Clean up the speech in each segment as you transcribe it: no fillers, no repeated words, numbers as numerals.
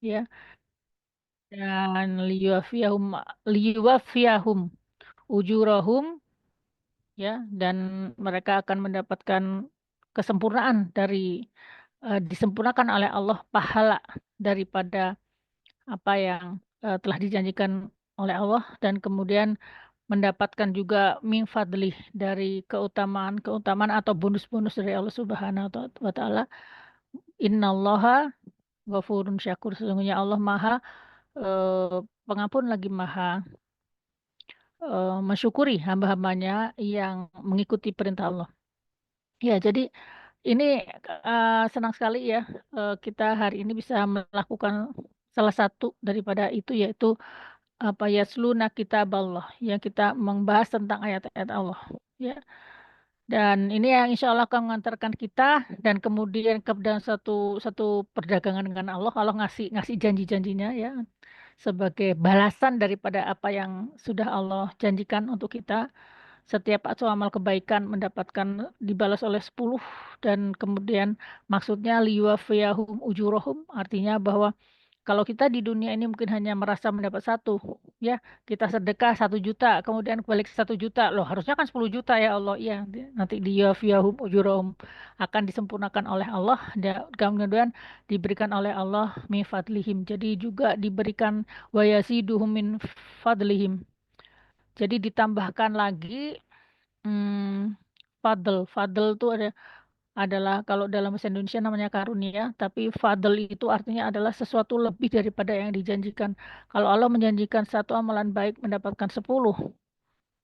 ya, dan liyuwafiyahum ujurahum, ya, dan mereka akan mendapatkan kesempurnaan disempurnakan oleh Allah pahala daripada apa yang telah dijanjikan oleh Allah, dan kemudian mendapatkan juga min fadlih dari keutamaan-keutamaan atau bonus-bonus dari Allah Subhanahu wa taala. Innallaha ghafurun syakur, sesungguhnya Allah Maha pengampun lagi Maha mensyukuri hamba-hambanya yang mengikuti perintah Allah. Ya, jadi ini senang sekali ya, kita hari ini bisa melakukan salah satu daripada itu, yaitu apa, yasluna kitaballah, ya, kita membahas tentang ayat-ayat Allah, ya. Dan ini yang insya Allah akan mengantarkan kita dan kemudian ke dalam satu satu perdagangan dengan Allah. Allah ngasih ngasih janji-janjinya, ya, sebagai balasan daripada apa yang sudah Allah janjikan untuk kita. Setiap atau amal kebaikan mendapatkan dibalas oleh 10, dan kemudian maksudnya liwafiyahum ujurohum, artinya bahwa kalau kita di dunia ini mungkin hanya merasa mendapat satu, ya, kita sedekah 1 juta, kemudian balik 1 juta, loh harusnya kan 10 juta ya Allah, iya, nanti di yafiyahum ujurohum akan disempurnakan oleh Allah, dan kemudian diberikan oleh Allah min fadlihim, jadi juga diberikan wayasiduhum min fadlihim, jadi ditambahkan lagi fadl. Fadl itu adalah kalau dalam bahasa Indonesia namanya karunia, tapi fadl itu artinya adalah sesuatu lebih daripada yang dijanjikan. Kalau Allah menjanjikan satu amalan baik mendapatkan 10,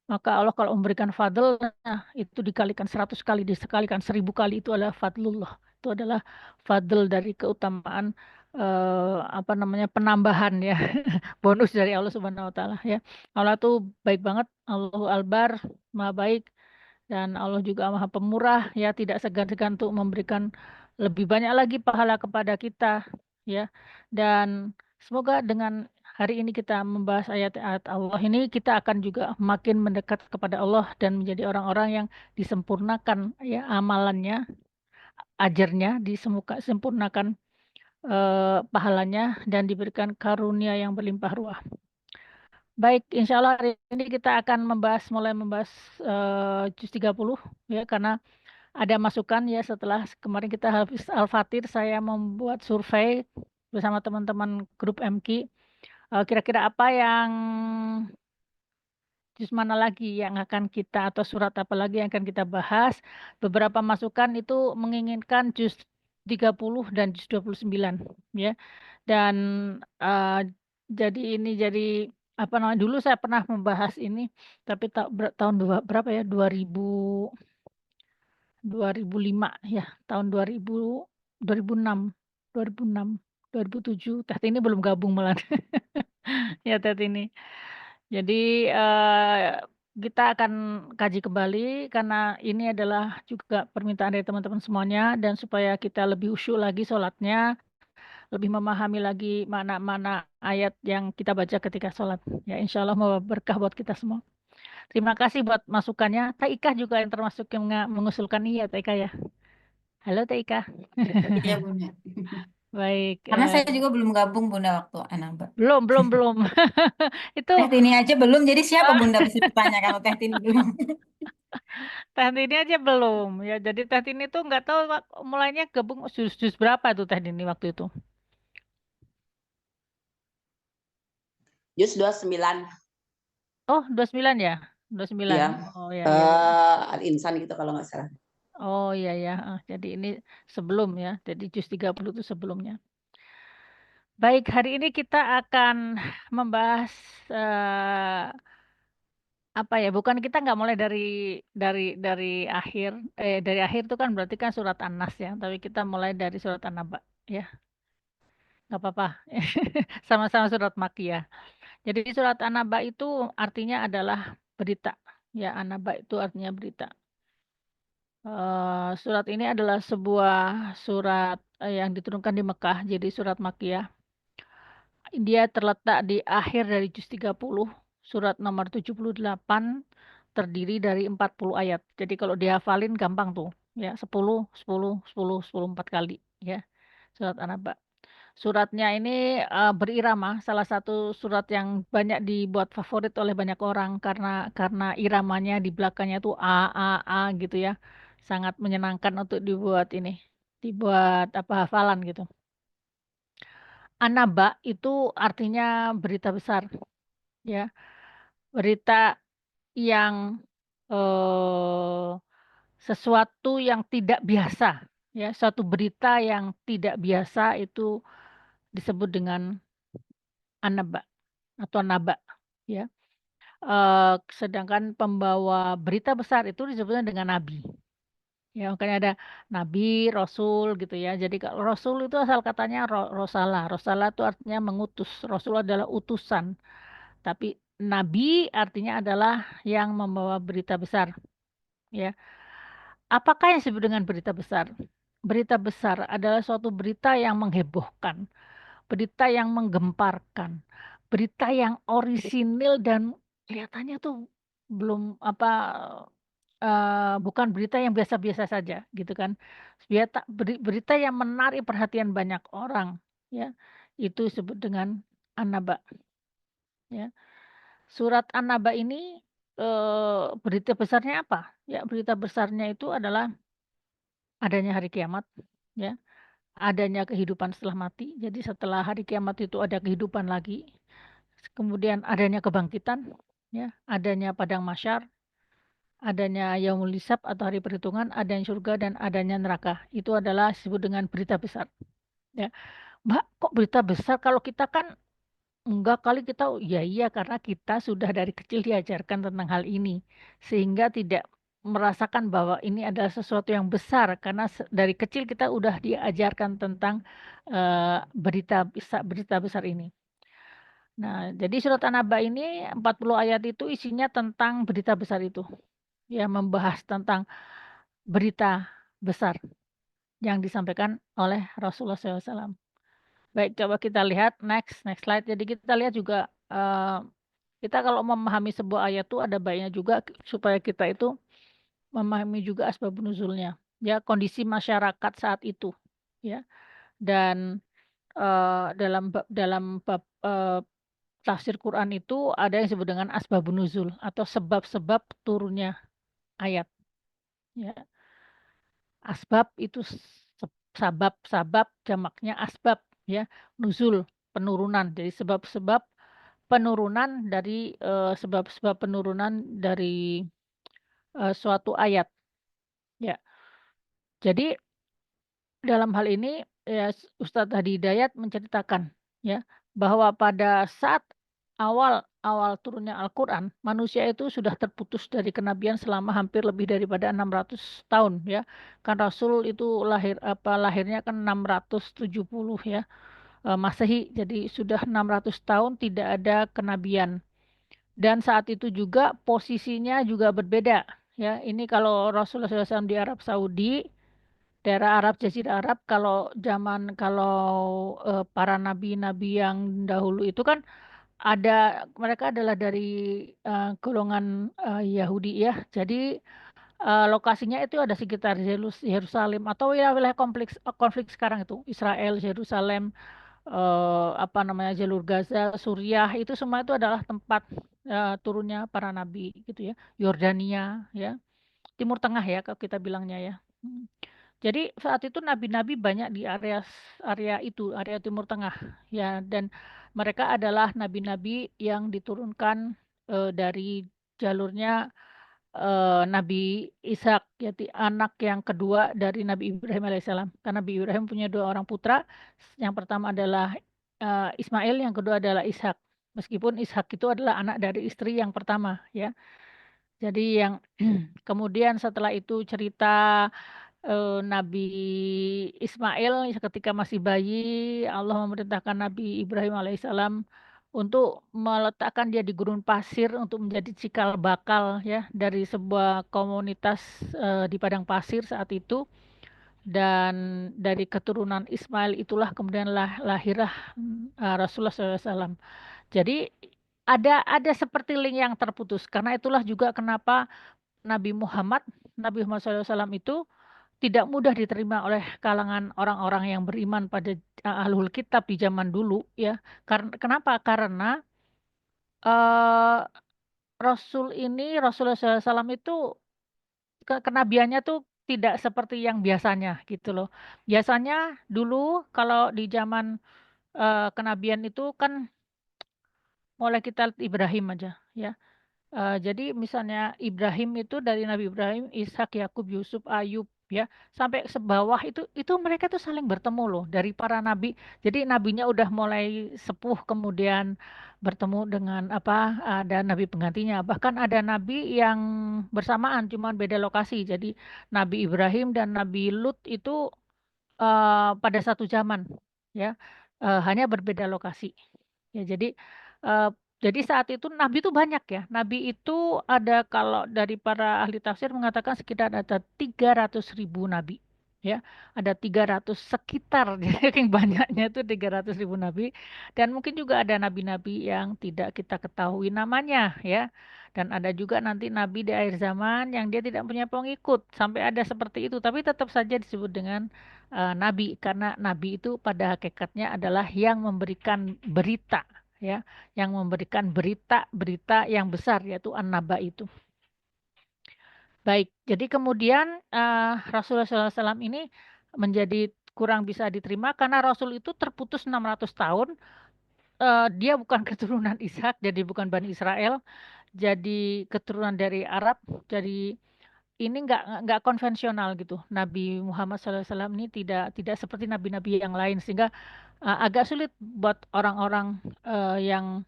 maka Allah kalau memberikan fadl, nah, itu dikalikan 100 kali, disekalikan 1000 kali, itu adalah fadlullah. Itu adalah fadl dari keutamaan, apa namanya, penambahan, ya, bonus dari Allah Subhanahu wa taala, ya. Allah tuh baik banget, Allahu Albar, Maha baik, dan Allah juga Maha Pemurah, ya, tidak segan-segan untuk memberikan lebih banyak lagi pahala kepada kita, ya. Dan semoga dengan hari ini kita membahas ayat-ayat Allah ini, kita akan juga makin mendekat kepada Allah dan menjadi orang-orang yang disempurnakan, ya, amalannya, ajarnya disempurnakan, pahalanya, dan diberikan karunia yang berlimpah ruah. Baik, insya Allah hari ini kita akan mulai membahas juz 30, ya, karena ada masukan, ya, setelah kemarin kita habis Al-Fatir, saya membuat survei bersama teman-teman grup MQ. Kira-kira apa yang juz mana lagi yang akan kita, atau surat apa lagi yang akan kita bahas. Beberapa masukan itu menginginkan juz 30 dan juz 29, ya. Dan eh, jadi apa namanya, dulu saya pernah membahas ini, tapi tahun berapa ya, 2005, ya, tahun 2006, 2006, 2007, Teh ini belum gabung malah. Ya, Teh ini. Jadi kita akan kaji kembali, karena ini adalah juga permintaan dari teman-teman semuanya, dan supaya kita lebih khusyuk lagi sholatnya, lebih memahami lagi mana-mana ayat yang kita baca ketika sholat. Ya, insya Allah mau berkah buat kita semua. Terima kasih buat masukannya. Teh Ika juga yang termasuk yang mengusulkan ini, ya, Teh Ika, ya. Halo Teh Ika. Iya Bunda. Baik, Karena saya juga belum gabung Bunda waktu Anaba. belum, belum, belum. Itu Teh Tini aja belum, jadi siapa Bunda bisa bertanya kalau Teh Tini belum? Teh Tini aja belum, ya. Jadi Teh Tini tuh nggak tahu mulainya gabung jus berapa tuh Teh Tini waktu itu. Juz 29. Oh, 29 ya, 29. Ya, Oh, ya, ya, ya. Al-Insan gitu kalau nggak salah. Oh, ya, ya. Jadi ini sebelum, ya, jadi jus 30 itu sebelumnya. Baik, hari ini kita akan membahas apa ya, bukan, kita nggak mulai dari akhir, dari akhir itu kan berarti kan surat An-Nas, ya, tapi kita mulai dari surat An-Naba, ya, nggak apa-apa. Sama-sama surat Makkiyah. Jadi surat An-Naba itu artinya adalah berita, ya. An-Naba itu artinya berita. Surat ini adalah sebuah surat yang diturunkan di Mekah, jadi surat Makkiyah. Dia terletak di akhir dari juz 30, surat nomor 78, terdiri dari 40 ayat. Jadi kalau dihafalin gampang tuh, ya, 10, 10, 10, 10, 4 kali, ya, surat An-Naba. Suratnya ini berirama, salah satu surat yang banyak dibuat favorit oleh banyak orang karena iramanya di belakangnya tuh A gitu ya. Sangat menyenangkan untuk dibuat apa hafalan gitu. An-Naba itu artinya berita besar ya. Berita yang eh, sesuatu yang tidak biasa ya, suatu berita yang tidak biasa itu disebut dengan An-Naba atau Naba ya. Sedangkan pembawa berita besar itu disebutnya dengan nabi. Ya, makanya ada nabi, rasul gitu ya. Jadi kalau rasul itu asal katanya rosala. Rosala itu artinya mengutus. Rasul adalah utusan. Tapi nabi artinya adalah yang membawa berita besar, ya. Apakah yang disebut dengan berita besar? Berita besar adalah suatu berita yang menghebohkan, berita yang menggemparkan, berita yang orisinil dan kelihatannya tuh belum bukan berita yang biasa-biasa saja gitu kan. Berita yang menarik perhatian banyak orang ya. Itu disebut dengan An-Naba ya. Surat An-Naba ini berita besarnya apa? Ya, berita besarnya itu adalah adanya hari kiamat ya. Adanya kehidupan setelah mati. Jadi setelah hari kiamat itu ada kehidupan lagi. Kemudian adanya kebangkitan, ya, adanya padang mahsyar, adanya yaumul hisab atau hari perhitungan, adanya surga dan adanya neraka. Itu adalah disebut dengan berita besar. Ya, Mbak, kok berita besar kalau kita kan enggak kali kita, ya iya karena kita sudah dari kecil diajarkan tentang hal ini. Sehingga tidak merasakan bahwa ini adalah sesuatu yang besar karena dari kecil kita udah diajarkan tentang berita besar ini. Nah, jadi surat An-Naba ini 40 ayat itu isinya tentang berita besar itu. Ya, membahas tentang berita besar yang disampaikan oleh Rasulullah SAW. Baik, coba kita lihat next slide. Jadi kita lihat juga kita kalau memahami sebuah ayat itu ada baiknya juga supaya kita itu memahami juga asbabun nuzulnya. Ya, kondisi masyarakat saat itu. Ya, dan dalam bab tafsir Quran itu ada yang disebut dengan asbabun nuzul atau sebab-sebab turunnya ayat ya. Asbab itu sabab jamaknya asbab ya. Nuzul penurunan. Jadi sebab-sebab penurunan dari sebab-sebab penurunan dari suatu ayat ya. Jadi dalam hal ini ya Ustadz Hadi Hidayat menceritakan ya bahwa pada saat awal turunnya Al-Qur'an, manusia itu sudah terputus dari kenabian selama hampir lebih daripada 600 tahun ya. Kan Rasul itu lahirnya kan 670 ya Masehi. Jadi sudah 600 tahun tidak ada kenabian. Dan saat itu juga posisinya juga berbeda ya. Ini kalau Rasulullah SAW di Arab Saudi, daerah Arab, Jazirah Arab, kalau para nabi-nabi yang dahulu itu kan mereka adalah dari golongan Yahudi ya. Jadi lokasinya itu ada sekitar Yerusalem atau wilayah konflik sekarang itu Israel, Yerusalem, apa namanya jalur Gaza, Suriah itu semua itu adalah tempat turunnya para nabi gitu ya. Yordania ya, Timur Tengah ya kalau kita bilangnya ya. Jadi saat itu nabi-nabi banyak di area itu, area Timur Tengah ya, dan mereka adalah nabi-nabi yang diturunkan dari jalurnya Nabi Ishak, yaitu anak yang kedua dari Nabi Ibrahim alaihissalam. Karena Nabi Ibrahim punya dua orang putra, yang pertama adalah Ismail, yang kedua adalah Ishak. Meskipun Ishak itu adalah anak dari istri yang pertama ya. Jadi yang kemudian setelah itu cerita Nabi Ismail ketika masih bayi, Allah memerintahkan Nabi Ibrahim alaihissalam untuk meletakkan dia di gurun pasir untuk menjadi cikal bakal ya dari sebuah komunitas di padang pasir saat itu. Dan dari keturunan Ismail itulah kemudian lahirlah Rasulullah SAW. Jadi ada seperti link yang terputus. Karena itulah juga kenapa Nabi Muhammad SAW itu tidak mudah diterima oleh kalangan orang-orang yang beriman pada ahlul kitab di zaman dulu ya. Karena kenapa? Karena eh, Rasulullah SAW itu kenabiannya tuh tidak seperti yang biasanya gitu loh. Biasanya dulu kalau di zaman kenabian itu kan mulai kita lihat Ibrahim aja ya. Jadi misalnya Ibrahim itu dari Nabi Ibrahim, Ishak, Yakub, Yusuf, Ayub ya, sampai sebawah itu mereka tuh saling bertemu loh dari para nabi. Jadi nabinya udah mulai sepuh kemudian bertemu dengan apa ada nabi penggantinya. Bahkan ada nabi yang bersamaan cuman beda lokasi. Jadi Nabi Ibrahim dan Nabi Lut itu pada satu zaman ya, hanya berbeda lokasi. Ya, eh, jadi saat itu nabi itu banyak ya. Nabi itu ada kalau dari para ahli tafsir mengatakan sekitar ada 300.000 nabi. Ya, ada 300 sekitar, jadi yang banyaknya itu 300.000 nabi. Dan mungkin juga ada nabi-nabi yang tidak kita ketahui namanya ya. Dan ada juga nanti nabi di akhir zaman yang dia tidak punya pengikut. Sampai ada seperti itu, tapi tetap saja disebut dengan nabi karena nabi itu pada hakikatnya adalah yang memberikan berita ya, yang memberikan berita-berita yang besar yaitu an-naba itu. Baik, jadi kemudian Rasulullah SAW ini menjadi kurang bisa diterima karena Rasul itu terputus 600 tahun. Dia bukan keturunan Ishak, jadi bukan Bani Israel, jadi keturunan dari Arab, jadi ini nggak konvensional gitu. Nabi Muhammad SAW ini tidak seperti nabi-nabi yang lain sehingga agak sulit buat orang-orang yang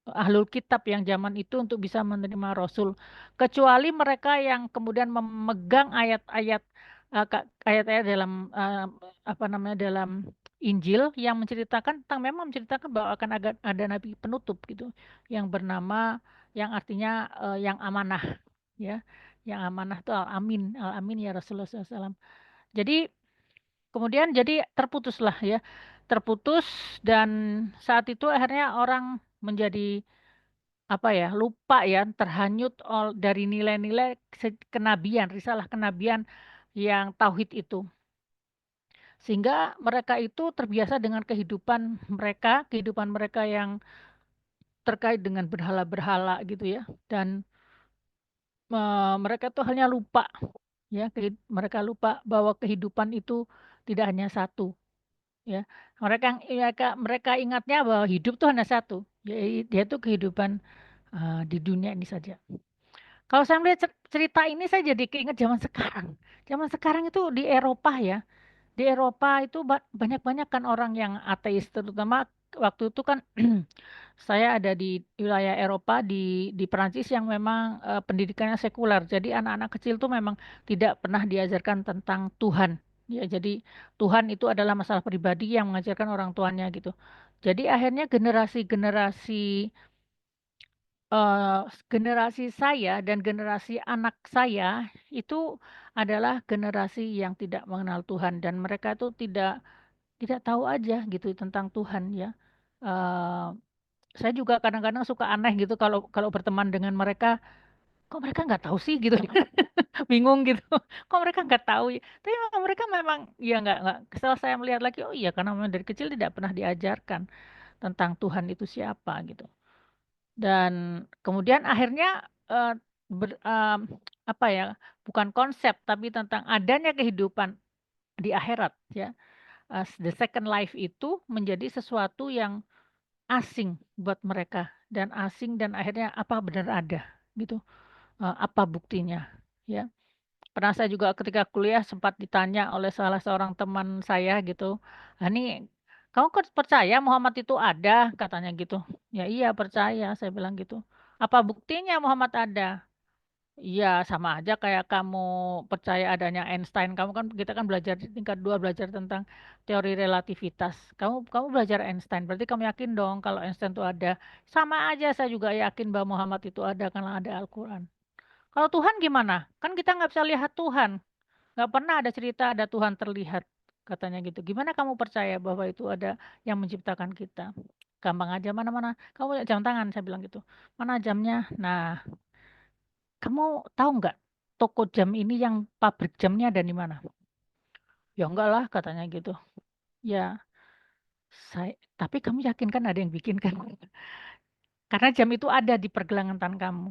ahlul kitab yang zaman itu untuk bisa menerima Rasul, kecuali mereka yang kemudian memegang ayat-ayat ayat-ayat dalam apa namanya dalam Injil yang menceritakan tentang memang menceritakan bahwa akan ada nabi penutup gitu yang bernama yang artinya yang amanah ya, yang amanah itu al-amin, al-amin ya Rasulullah SAW. Jadi kemudian jadi terputuslah ya, terputus dan saat itu akhirnya orang menjadi apa ya, lupa ya, terhanyut dari nilai-nilai kenabian, risalah kenabian yang tauhid itu. Sehingga mereka itu terbiasa dengan kehidupan mereka yang terkait dengan berhala-berhala gitu ya. Dan mereka tuh hanya lupa ya, mereka lupa bahwa kehidupan itu tidak hanya satu ya. Mereka ingatnya bahwa hidup tuh hanya satu, yaitu kehidupan di dunia ini saja. Kalau saya melihat cerita ini saya jadi keinget zaman sekarang. Zaman sekarang itu di Eropa ya. Di Eropa itu banyak-banyak kan orang yang ateis terutama waktu itu kan saya ada di wilayah Eropa di Perancis yang memang pendidikannya sekuler. Jadi anak-anak kecil tuh memang tidak pernah diajarkan tentang Tuhan. Ya, jadi Tuhan itu adalah masalah pribadi yang mengajarkan orang tuanya gitu. Jadi akhirnya generasi eh, generasi saya dan generasi anak saya itu adalah generasi yang tidak mengenal Tuhan dan mereka itu tidak tahu aja gitu tentang Tuhan ya. Eh, saya juga kadang-kadang suka aneh gitu kalau kalau berteman dengan mereka, kok mereka nggak tahu sih gitu, bingung gitu. Kok mereka nggak tahu ya? Tapi mereka memang ya nggak. Setelah saya melihat lagi, oh iya karena memang dari kecil tidak pernah diajarkan tentang Tuhan itu siapa gitu. Dan kemudian akhirnya apa ya, bukan konsep tapi tentang adanya kehidupan di akhirat ya. The second life itu menjadi sesuatu yang asing buat mereka dan asing dan akhirnya apa benar ada gitu. Apa buktinya ya. Pernah saya juga ketika kuliah sempat ditanya oleh salah seorang teman saya gitu, "Ini kamu percaya Muhammad itu ada?" katanya gitu. "Ya iya percaya," saya bilang gitu. "Apa buktinya Muhammad ada?" "Iya sama aja kayak kamu percaya adanya Einstein. Kamu kan kita kan belajar di tingkat 2 belajar tentang teori relativitas. Kamu kamu belajar Einstein, berarti kamu yakin dong kalau Einstein itu ada. Sama aja saya juga yakin bahwa Muhammad itu ada karena ada Al-Quran. Kalau Tuhan gimana? Kan kita nggak bisa lihat Tuhan. Nggak pernah ada cerita ada Tuhan terlihat, katanya gitu. Gimana kamu percaya bahwa itu ada yang menciptakan kita? Gampang aja, mana-mana. Kamu lihat jam tangan, saya bilang gitu. Mana jamnya? Nah, kamu tahu nggak? toko jam ini yang pabrik jamnya ada di mana? Ya enggak lah katanya gitu. Ya, tapi kamu yakin kan ada yang bikin kan? Karena jam itu ada di pergelangan tangan kamu.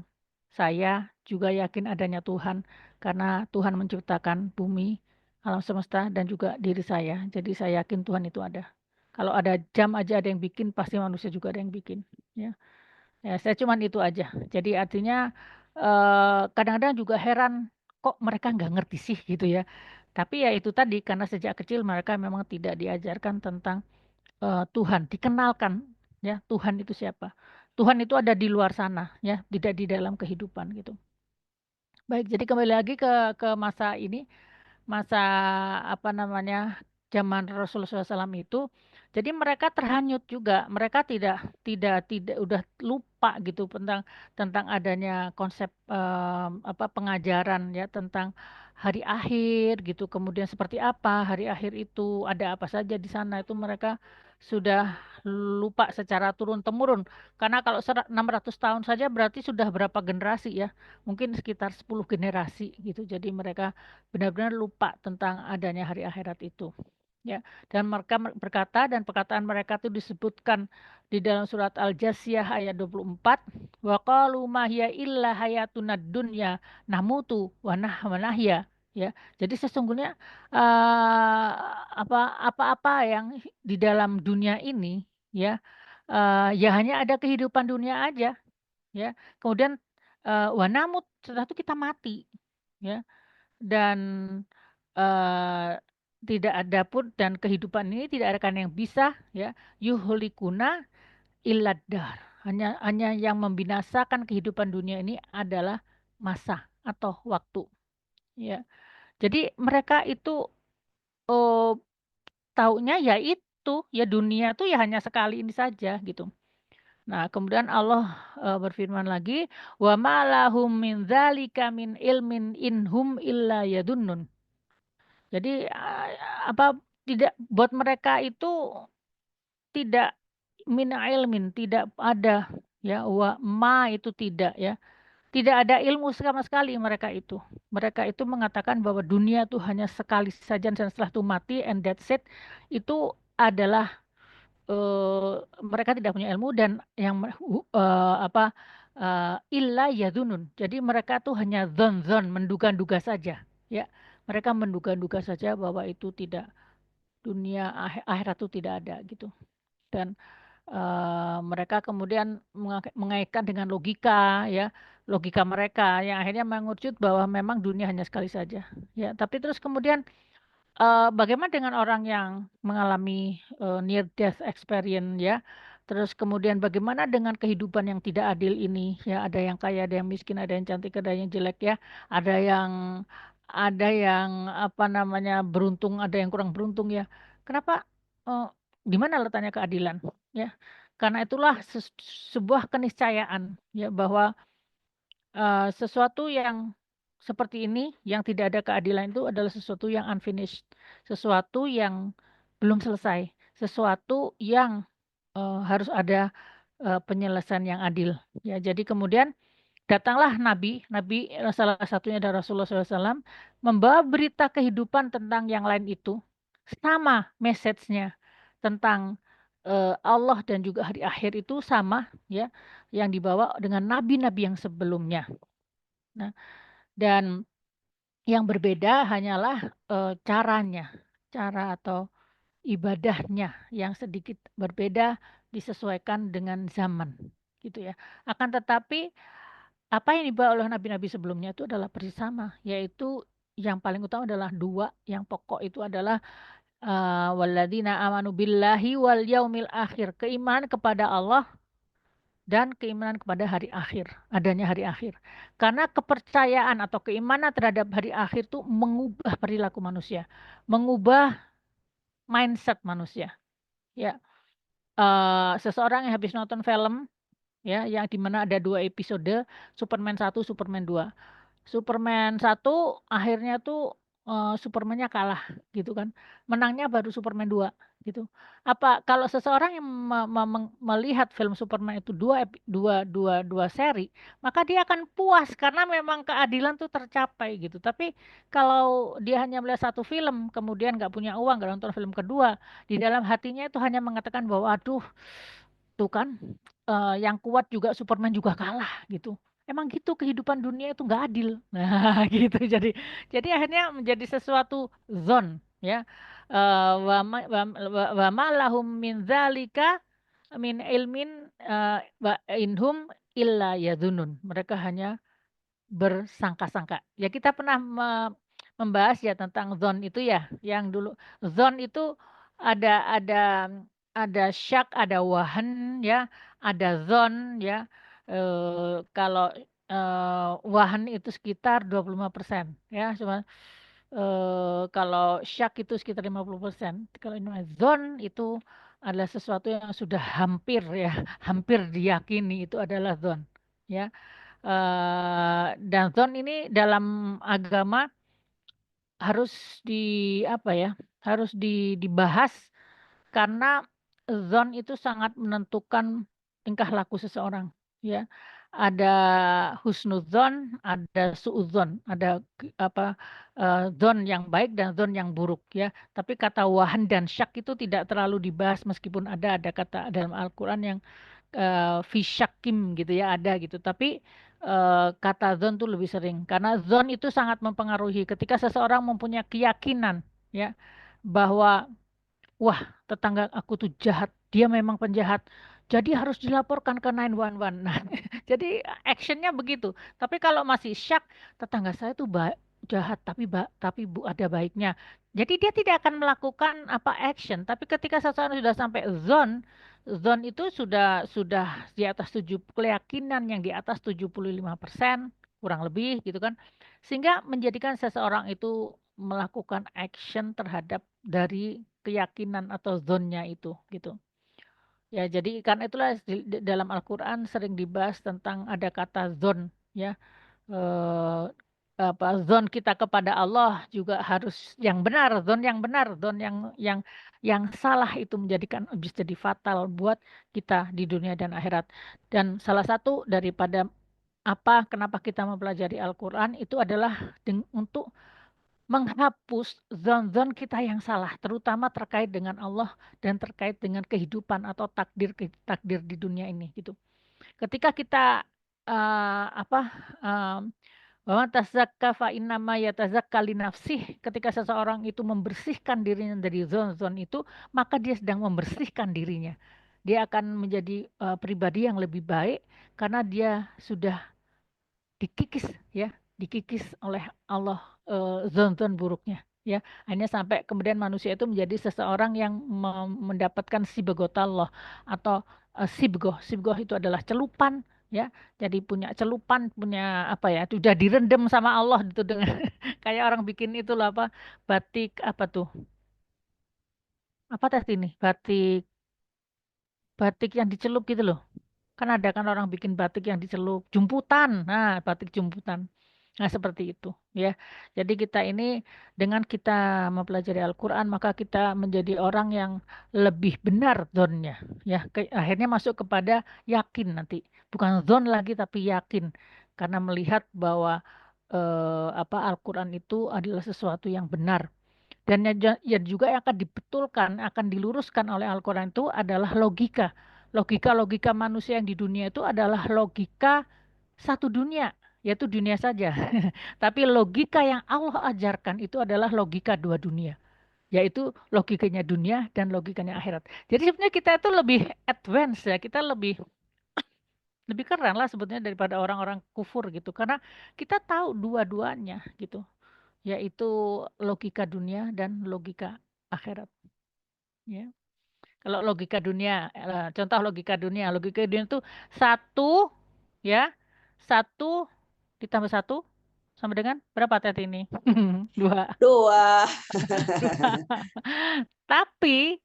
Saya juga yakin adanya Tuhan karena Tuhan menciptakan bumi, alam semesta dan juga diri saya. Jadi saya yakin Tuhan itu ada. Kalau ada jam aja ada yang bikin, pasti manusia juga ada yang bikin. Ya, ya saya cuman itu aja. Jadi artinya kadang-kadang juga heran kok mereka nggak ngerti sih gitu ya. Tapi ya itu tadi karena sejak kecil mereka memang tidak diajarkan tentang Tuhan, dikenalkan ya Tuhan itu siapa. Tuhan itu ada di luar sana ya, tidak di dalam kehidupan gitu. Baik, jadi kembali lagi ke masa ini, masa apa namanya zaman Rasulullah SAW itu, jadi mereka terhanyut juga, mereka tidak udah lupa gitu tentang tentang adanya konsep apa pengajaran ya tentang hari akhir gitu, kemudian seperti apa hari akhir itu, ada apa saja di sana itu mereka sudah lupa secara turun temurun. Karena kalau 600 tahun saja berarti sudah berapa generasi ya? Mungkin sekitar 10 generasi gitu. Jadi mereka benar-benar lupa tentang adanya hari akhirat itu. Ya, dan mereka berkata dan perkataan mereka itu disebutkan di dalam surat Al-Jasiyah ayat 24, wa qalu ma hiya illa hayatunad dunya namutu wa nahya. Ya. Jadi sesungguhnya eh, apa-apa yang di dalam dunia ini ya ya hanya ada kehidupan dunia aja ya. Kemudian wa namut setelah itu kita mati ya. Dan eh, tidak ada pun dan kehidupan ini tidak akan yang bisa ya yuhlikuna illadar. Hanya yang membinasakan kehidupan dunia ini adalah masa atau waktu ya. Jadi mereka itu eh, taunya ya itu ya dunia tuh ya hanya sekali ini saja gitu. Nah, kemudian Allah berfirman lagi, wa ma lahum min dzalika min ilmin inhum illa yadunnun. Jadi apa tidak buat mereka itu tidak min ilmin, tidak ada ya wa ma itu tidak ya. Tidak ada ilmu sama sekali mereka itu. Mereka itu mengatakan bahwa dunia itu hanya sekali saja dan setelah itu mati and that's it. Itu adalah mereka tidak punya ilmu dan yang apa illa yadunun. Jadi mereka tuh hanya zon menduga-duga saja, ya. Mereka menduga-duga saja bahwa itu tidak dunia akhirat itu tidak ada gitu. Dan mereka kemudian mengaitkan dengan logika ya, logika mereka yang akhirnya mengerucut bahwa memang dunia hanya sekali saja. Ya, tapi terus kemudian bagaimana dengan orang yang mengalami near death experience ya? Terus kemudian bagaimana dengan kehidupan yang tidak adil ini? Ya, ada yang kaya, ada yang miskin, ada yang cantik, ada yang jelek ya. Ada yang apa namanya beruntung, ada yang kurang beruntung ya. Kenapa? eh, di mana letaknya keadilan? Ya, karena itulah sebuah keniscayaan ya bahwa sesuatu yang seperti ini, yang tidak ada keadilan itu adalah sesuatu yang unfinished, sesuatu yang belum selesai, sesuatu yang harus ada penyelesaian yang adil. Ya, jadi kemudian datanglah nabi, salah satunya adalah Rasulullah SAW, membawa berita kehidupan tentang yang lain itu, sama message-nya tentang Allah dan juga hari akhir itu sama, ya, yang dibawa dengan nabi-nabi yang sebelumnya. Nah, dan yang berbeda hanyalah caranya, cara atau ibadahnya yang sedikit berbeda disesuaikan dengan zaman, gitu ya. Akan tetapi apa yang dibawa oleh nabi-nabi sebelumnya itu adalah persis sama, yaitu yang paling utama adalah dua, yang pokok itu adalah walladzina amanu billahi wal yaumil akhir, keimanan kepada Allah dan keimanan kepada hari akhir, adanya hari akhir. Karena kepercayaan atau keimanan terhadap hari akhir itu mengubah perilaku manusia, mengubah mindset manusia. Ya, seseorang yang habis nonton film, ya, yang dimana ada 2 episode, Superman 1, Superman 2. Superman 1 akhirnya tuh Superman-nya kalah gitu kan. Menangnya baru Superman 2 gitu. Apa kalau seseorang yang melihat film Superman itu 2 seri, maka dia akan puas karena memang keadilan tuh tercapai gitu. Tapi kalau dia hanya melihat satu film, kemudian nggak punya uang, nggak nonton film kedua, di dalam hatinya itu hanya mengatakan bahwa aduh, tuh kan yang kuat juga Superman juga kalah gitu. Emang gitu kehidupan dunia itu nggak adil. Nah, gitu. Jadi akhirnya menjadi sesuatu zon ya. Wa ma lahum min dzalika min ilmin wa inhum illa yadhunun. Mereka hanya bersangka-sangka. Ya kita pernah membahas ya tentang zon itu ya, yang dulu zon itu ada ada ada syak, ada wahan ya, ada zon ya. Kalau wahan itu sekitar 25% ya, cuma kalau syak itu sekitar 50%. Kalau ini zon itu adalah sesuatu yang sudah hampir ya, hampir diyakini itu adalah zon ya. Dan zon ini dalam agama harus apa ya, harus dibahas karena zon itu sangat menentukan tingkah laku seseorang, ya. Ada husnuzon, ada suudzon, ada zon yang baik dan zon yang buruk, ya. Tapi kata wahan dan syak itu tidak terlalu dibahas meskipun ada kata dalam Al-Qur'an yang fisyakim gitu ya, ada gitu. Tapi kata zon tuh lebih sering karena zon itu sangat mempengaruhi ketika seseorang mempunyai keyakinan ya bahwa wah, tetangga aku tuh jahat, dia memang penjahat. Jadi harus dilaporkan ke 911. Nah, jadi actionnya begitu. Tapi kalau masih syak, tetangga saya tuh jahat, tapi bu ada baiknya. Jadi dia tidak akan melakukan apa action. Tapi ketika seseorang sudah sampai zone itu sudah di atas 7 keyakinan yang di atas 75% kurang lebih gitu kan. Sehingga menjadikan seseorang itu melakukan action terhadap dari keyakinan atau zonnya itu gitu. Ya, jadi karena itulah dalam Al-Qur'an sering dibahas tentang ada kata zon ya. Eh, zon kita kepada Allah juga harus yang benar, zon yang benar, zon yang salah itu bisa jadi fatal buat kita di dunia dan akhirat. Dan salah satu daripada kenapa kita mempelajari Al-Qur'an itu adalah untuk menghapus zon-zon kita yang salah, terutama terkait dengan Allah dan terkait dengan kehidupan atau takdir di dunia ini gitu. Ketika kita apa bahwa tazakka fa innama yatazakka li nafsih, ketika seseorang itu membersihkan dirinya dari zon-zon itu, maka dia sedang membersihkan dirinya. Dia akan menjadi pribadi yang lebih baik karena dia sudah dikikis ya, dikikis oleh Allah zon-zon buruknya ya. Hanya sampai kemudian manusia itu menjadi seseorang yang mendapatkan sibgotallah atau sibgoh itu adalah celupan ya. Jadi punya celupan, punya apa ya, sudah direndam sama Allah gitu dengan kayak orang bikin itu lah apa batik apa tuh? Apa tadi ini? Batik batik yang dicelup gitu loh. Kan ada kan orang bikin batik yang dicelup, jumputan. Nah, batik jumputan. Nah, seperti itu ya. Jadi kita ini dengan kita mempelajari Al-Qur'an maka kita menjadi orang yang lebih benar zonnya ya. Akhirnya masuk kepada yakin nanti. Bukan zon lagi tapi yakin karena melihat bahwa Al-Qur'an itu adalah sesuatu yang benar. Dan yang juga yang akan dibetulkan, akan diluruskan oleh Al-Qur'an itu adalah logika. Logika-logika manusia yang di dunia itu adalah logika satu dunia, yaitu dunia saja. Tapi logika yang Allah ajarkan itu adalah logika dua dunia, yaitu logikanya dunia dan logikanya akhirat. Jadi sebenarnya kita itu lebih advance ya, kita lebih lebih keren lah sebetulnya daripada orang-orang kufur gitu, karena kita tahu dua-duanya gitu, yaitu logika dunia dan logika akhirat. Ya. Kalau logika dunia, contoh logika dunia itu satu ya, satu ditambah satu sama dengan berapa Teh ini? Dua. Dua. Tapi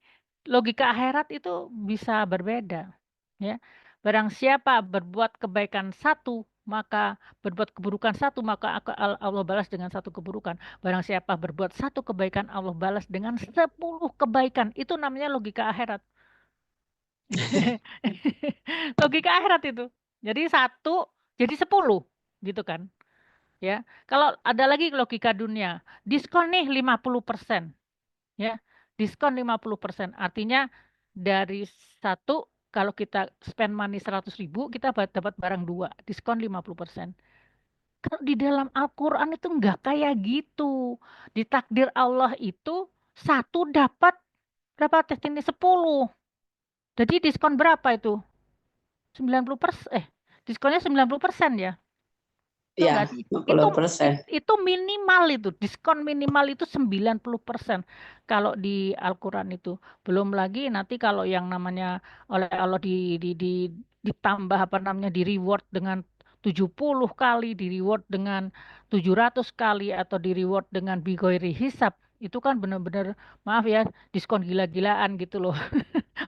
logika akhirat itu bisa berbeda. Ya. Barang siapa berbuat kebaikan satu, maka berbuat keburukan satu, maka Allah balas dengan satu keburukan. Barang siapa berbuat satu kebaikan, Allah balas dengan 10 kebaikan. Itu namanya logika akhirat. Logika akhirat itu. Jadi satu jadi 10 gitu kan. Ya. Kalau ada lagi logika dunia, diskon nih 50%, ya. Diskon 50%. Artinya dari satu, kalau kita spend money 100.000, kita dapat barang dua, diskon 50%. Kalau di dalam Al-Quran itu nggak kayak gitu. Di takdir Allah itu satu dapat berapa tes ini 10. Jadi diskon berapa itu? 90%, diskonnya 90% ya. Itu Iya, enggak sih? 50%. Itu minimal itu. Diskon minimal itu 90% kalau di Al-Quran itu. Belum lagi nanti kalau yang namanya oleh Allah ditambah apa namanya di reward dengan 70 kali, di reward dengan 700 kali, atau di reward dengan bighairi hisab. Itu kan benar-benar, maaf ya, diskon gila-gilaan gitu loh.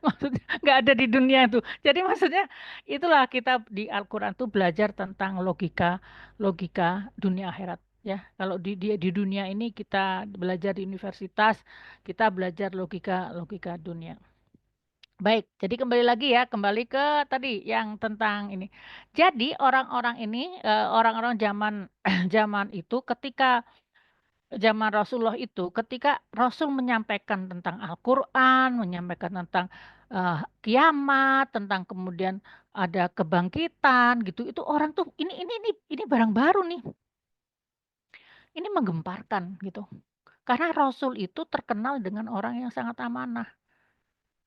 Maksudnya nggak ada di dunia itu. Jadi maksudnya itulah kita di Al-Quran tuh belajar tentang logika logika dunia akhirat ya. Kalau di dunia ini kita belajar di universitas, kita belajar logika logika dunia. Baik, jadi kembali lagi ya, kembali ke tadi yang tentang ini. Jadi orang-orang ini, orang-orang zaman zaman itu, ketika zaman Rasulullah itu, ketika Rasul menyampaikan tentang Al-Quran, menyampaikan tentang kiamat, tentang kemudian ada kebangkitan gitu, itu orang tuh ini barang baru nih, ini menggemparkan gitu. Karena Rasul itu terkenal dengan orang yang sangat amanah.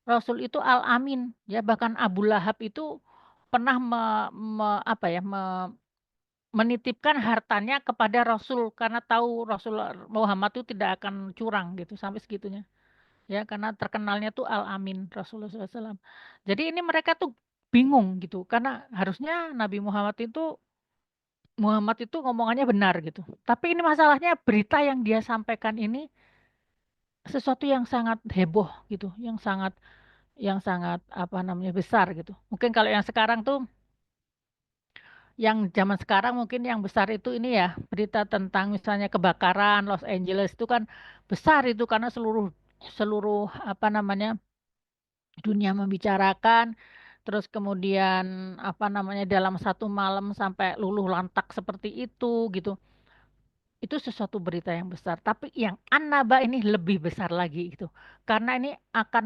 Rasul itu Al-Amin, ya, bahkan Abu Lahab itu pernah apa ya, menitipkan hartanya kepada Rasul karena tahu Rasul Muhammad itu tidak akan curang gitu, sampai segitunya. Ya, karena terkenalnya tuh Al-Amin Rasulullah SAW. Jadi ini mereka tuh bingung gitu, karena harusnya Muhammad itu ngomongannya benar gitu. Tapi ini masalahnya, berita yang dia sampaikan ini sesuatu yang sangat heboh gitu, yang sangat apa namanya, besar gitu. Mungkin kalau yang sekarang tuh, yang zaman sekarang mungkin yang besar itu ini ya, berita tentang misalnya kebakaran Los Angeles itu kan besar itu, karena seluruh seluruh apa namanya, dunia membicarakan. Terus kemudian apa namanya, dalam satu malam sampai luluh lantak seperti itu gitu. Itu sesuatu berita yang besar. Tapi yang An-Naba ini lebih besar lagi gitu. Karena ini akan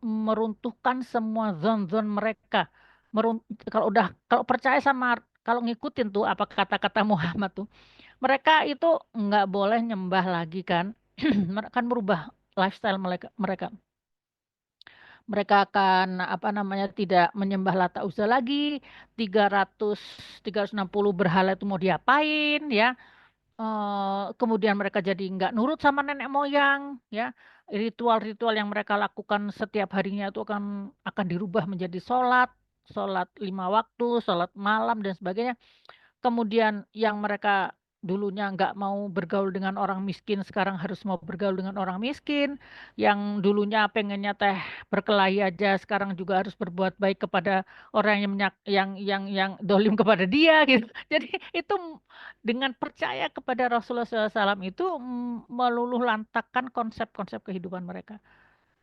meruntuhkan semua zon-zon mereka. Kalau percaya sama, kalau ngikutin tuh apa kata-kata Muhammad tuh, mereka itu nggak boleh nyembah lagi kan. Mereka akan merubah lifestyle mereka. Mereka akan apa namanya, tidak menyembah Lata Uzza lagi. 360 berhala itu mau diapain ya. Kemudian mereka jadi nggak nurut sama nenek moyang ya. Ritual-ritual yang mereka lakukan setiap harinya itu akan dirubah menjadi sholat, sholat 5 waktu, sholat malam dan sebagainya. Kemudian yang mereka dulunya nggak mau bergaul dengan orang miskin, sekarang harus mau bergaul dengan orang miskin. Yang dulunya pengennya teh berkelahi aja, sekarang juga harus berbuat baik kepada orang yang dolim kepada dia gitu. Jadi itu dengan percaya kepada Rasulullah SAW itu meluluh lantakkan konsep-konsep kehidupan mereka,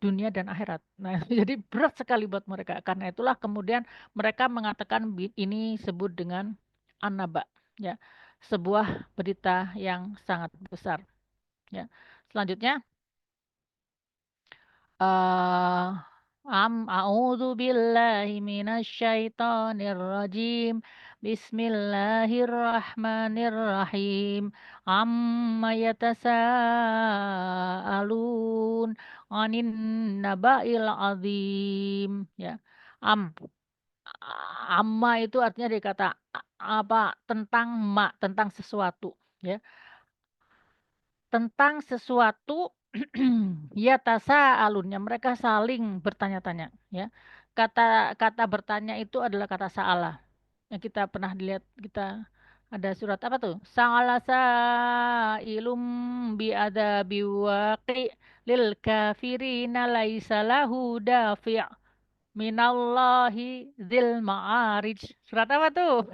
dunia dan akhirat. Nah, jadi berat sekali buat mereka. Karena itulah kemudian mereka mengatakan ini sebut dengan An-Naba, ya, sebuah berita yang sangat besar. Ya, selanjutnya, eh a'udzu billahi minasyaitonir rajim. Bismillahirrahmanirrahim. Amma yatasaalun 'anin naba'il azim. Ya. Am Amma itu artinya dari kata apa, tentang tentang sesuatu, ya. Tentang sesuatu, ya, tasa alunnya, mereka saling bertanya-tanya, ya. Kata kata bertanya itu adalah kata sa'ala. Yang kita pernah dilihat, kita ada surat apa tuh? Sa'ala sa'ilum bi'adabi waqi lil kafirina laisa lahu dafi'. minallahi dzil ma'arij. Surat apa tuh?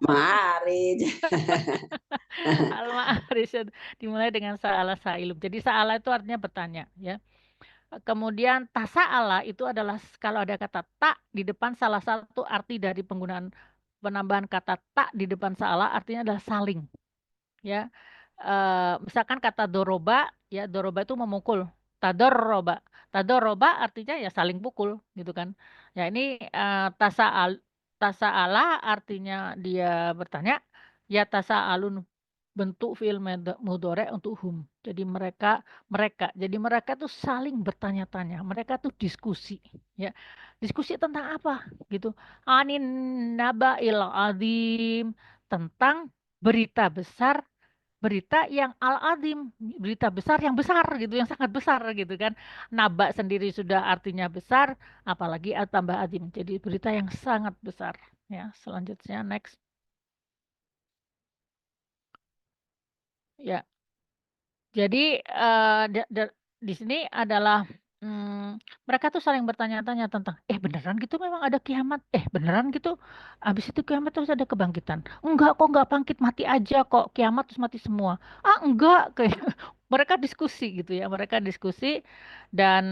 Ma'arij. Al-Ma'arij dimulai dengan sa'ala sa'ilub. Jadi sa'ala itu artinya bertanya, ya. Kemudian tasa'ala itu adalah kalau ada kata tak di depan salah satu arti dari penggunaan penambahan kata tak di depan sa'ala artinya adalah saling, ya. Misalkan kata doroba, ya doroba itu memukul. Tadoroba artinya ya saling pukul, gitu kan. Ya ini tasa'ala artinya dia bertanya, ya tasa'alun bentuk fi'il mudhari untuk hum. Jadi mereka tuh saling bertanya-tanya, mereka tuh diskusi, ya. Diskusi tentang apa gitu. Anin naba'il azim, tentang berita besar, berita yang al-azim, berita besar yang besar gitu, yang sangat besar gitu kan. Naba sendiri sudah artinya besar, apalagi tambah azim. Jadi berita yang sangat besar. Ya, selanjutnya next. Ya. Jadi di sini adalah mereka tuh saling bertanya-tanya tentang, beneran gitu memang ada kiamat? Beneran gitu? Habis itu kiamat terus ada kebangkitan? Enggak kok, enggak bangkit, mati aja kok. Kiamat terus mati semua. Ah enggak, kayak mereka diskusi gitu ya. Mereka diskusi dan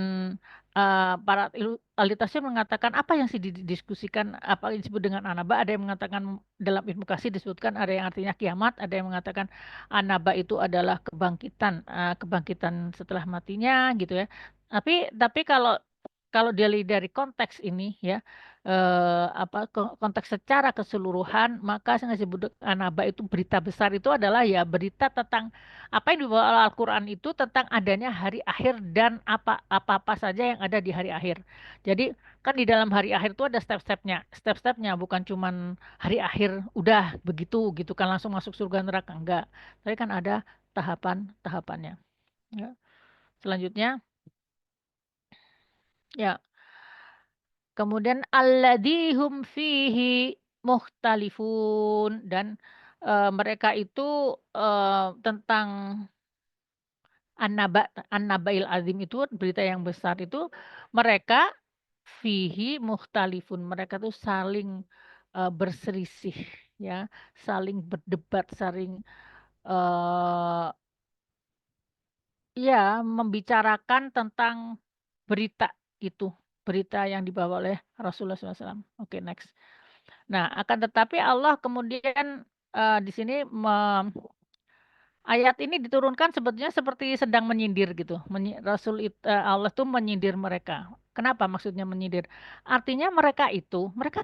para ahli tafsir mengatakan apa yang sih didiskusikan, apa yang disebut dengan anaba. Ada yang mengatakan dalam ilmu kasih disebutkan ada yang artinya kiamat, ada yang mengatakan anaba itu adalah kebangkitan, kebangkitan setelah matinya gitu ya. Tapi kalau kalau dilihat dari konteks ini ya, konteks secara keseluruhan, maka yang disebut anaba itu berita besar itu adalah ya berita tentang apa yang dibawa Al-Quran itu tentang adanya hari akhir dan apa-apa saja yang ada di hari akhir. Jadi kan di dalam hari akhir itu ada step-stepnya bukan cuman hari akhir udah begitu gitu kan langsung masuk surga neraka, enggak. Tapi kan ada tahapan-tahapannya. Ya. Selanjutnya, ya. Kemudian alladihum fihi mukhtalifun dan mereka itu tentang an-nabail azim itu berita yang besar itu mereka fihi mukhtalifun. Mereka tuh saling berselisih, ya, saling berdebat, saling eh ya membicarakan tentang berita itu, berita yang dibawa oleh Rasulullah SAW. Oke, next. Nah, akan tetapi Allah kemudian di sini ayat ini diturunkan sebetulnya seperti sedang menyindir gitu. Allah tuh menyindir mereka. Kenapa maksudnya menyindir? Artinya mereka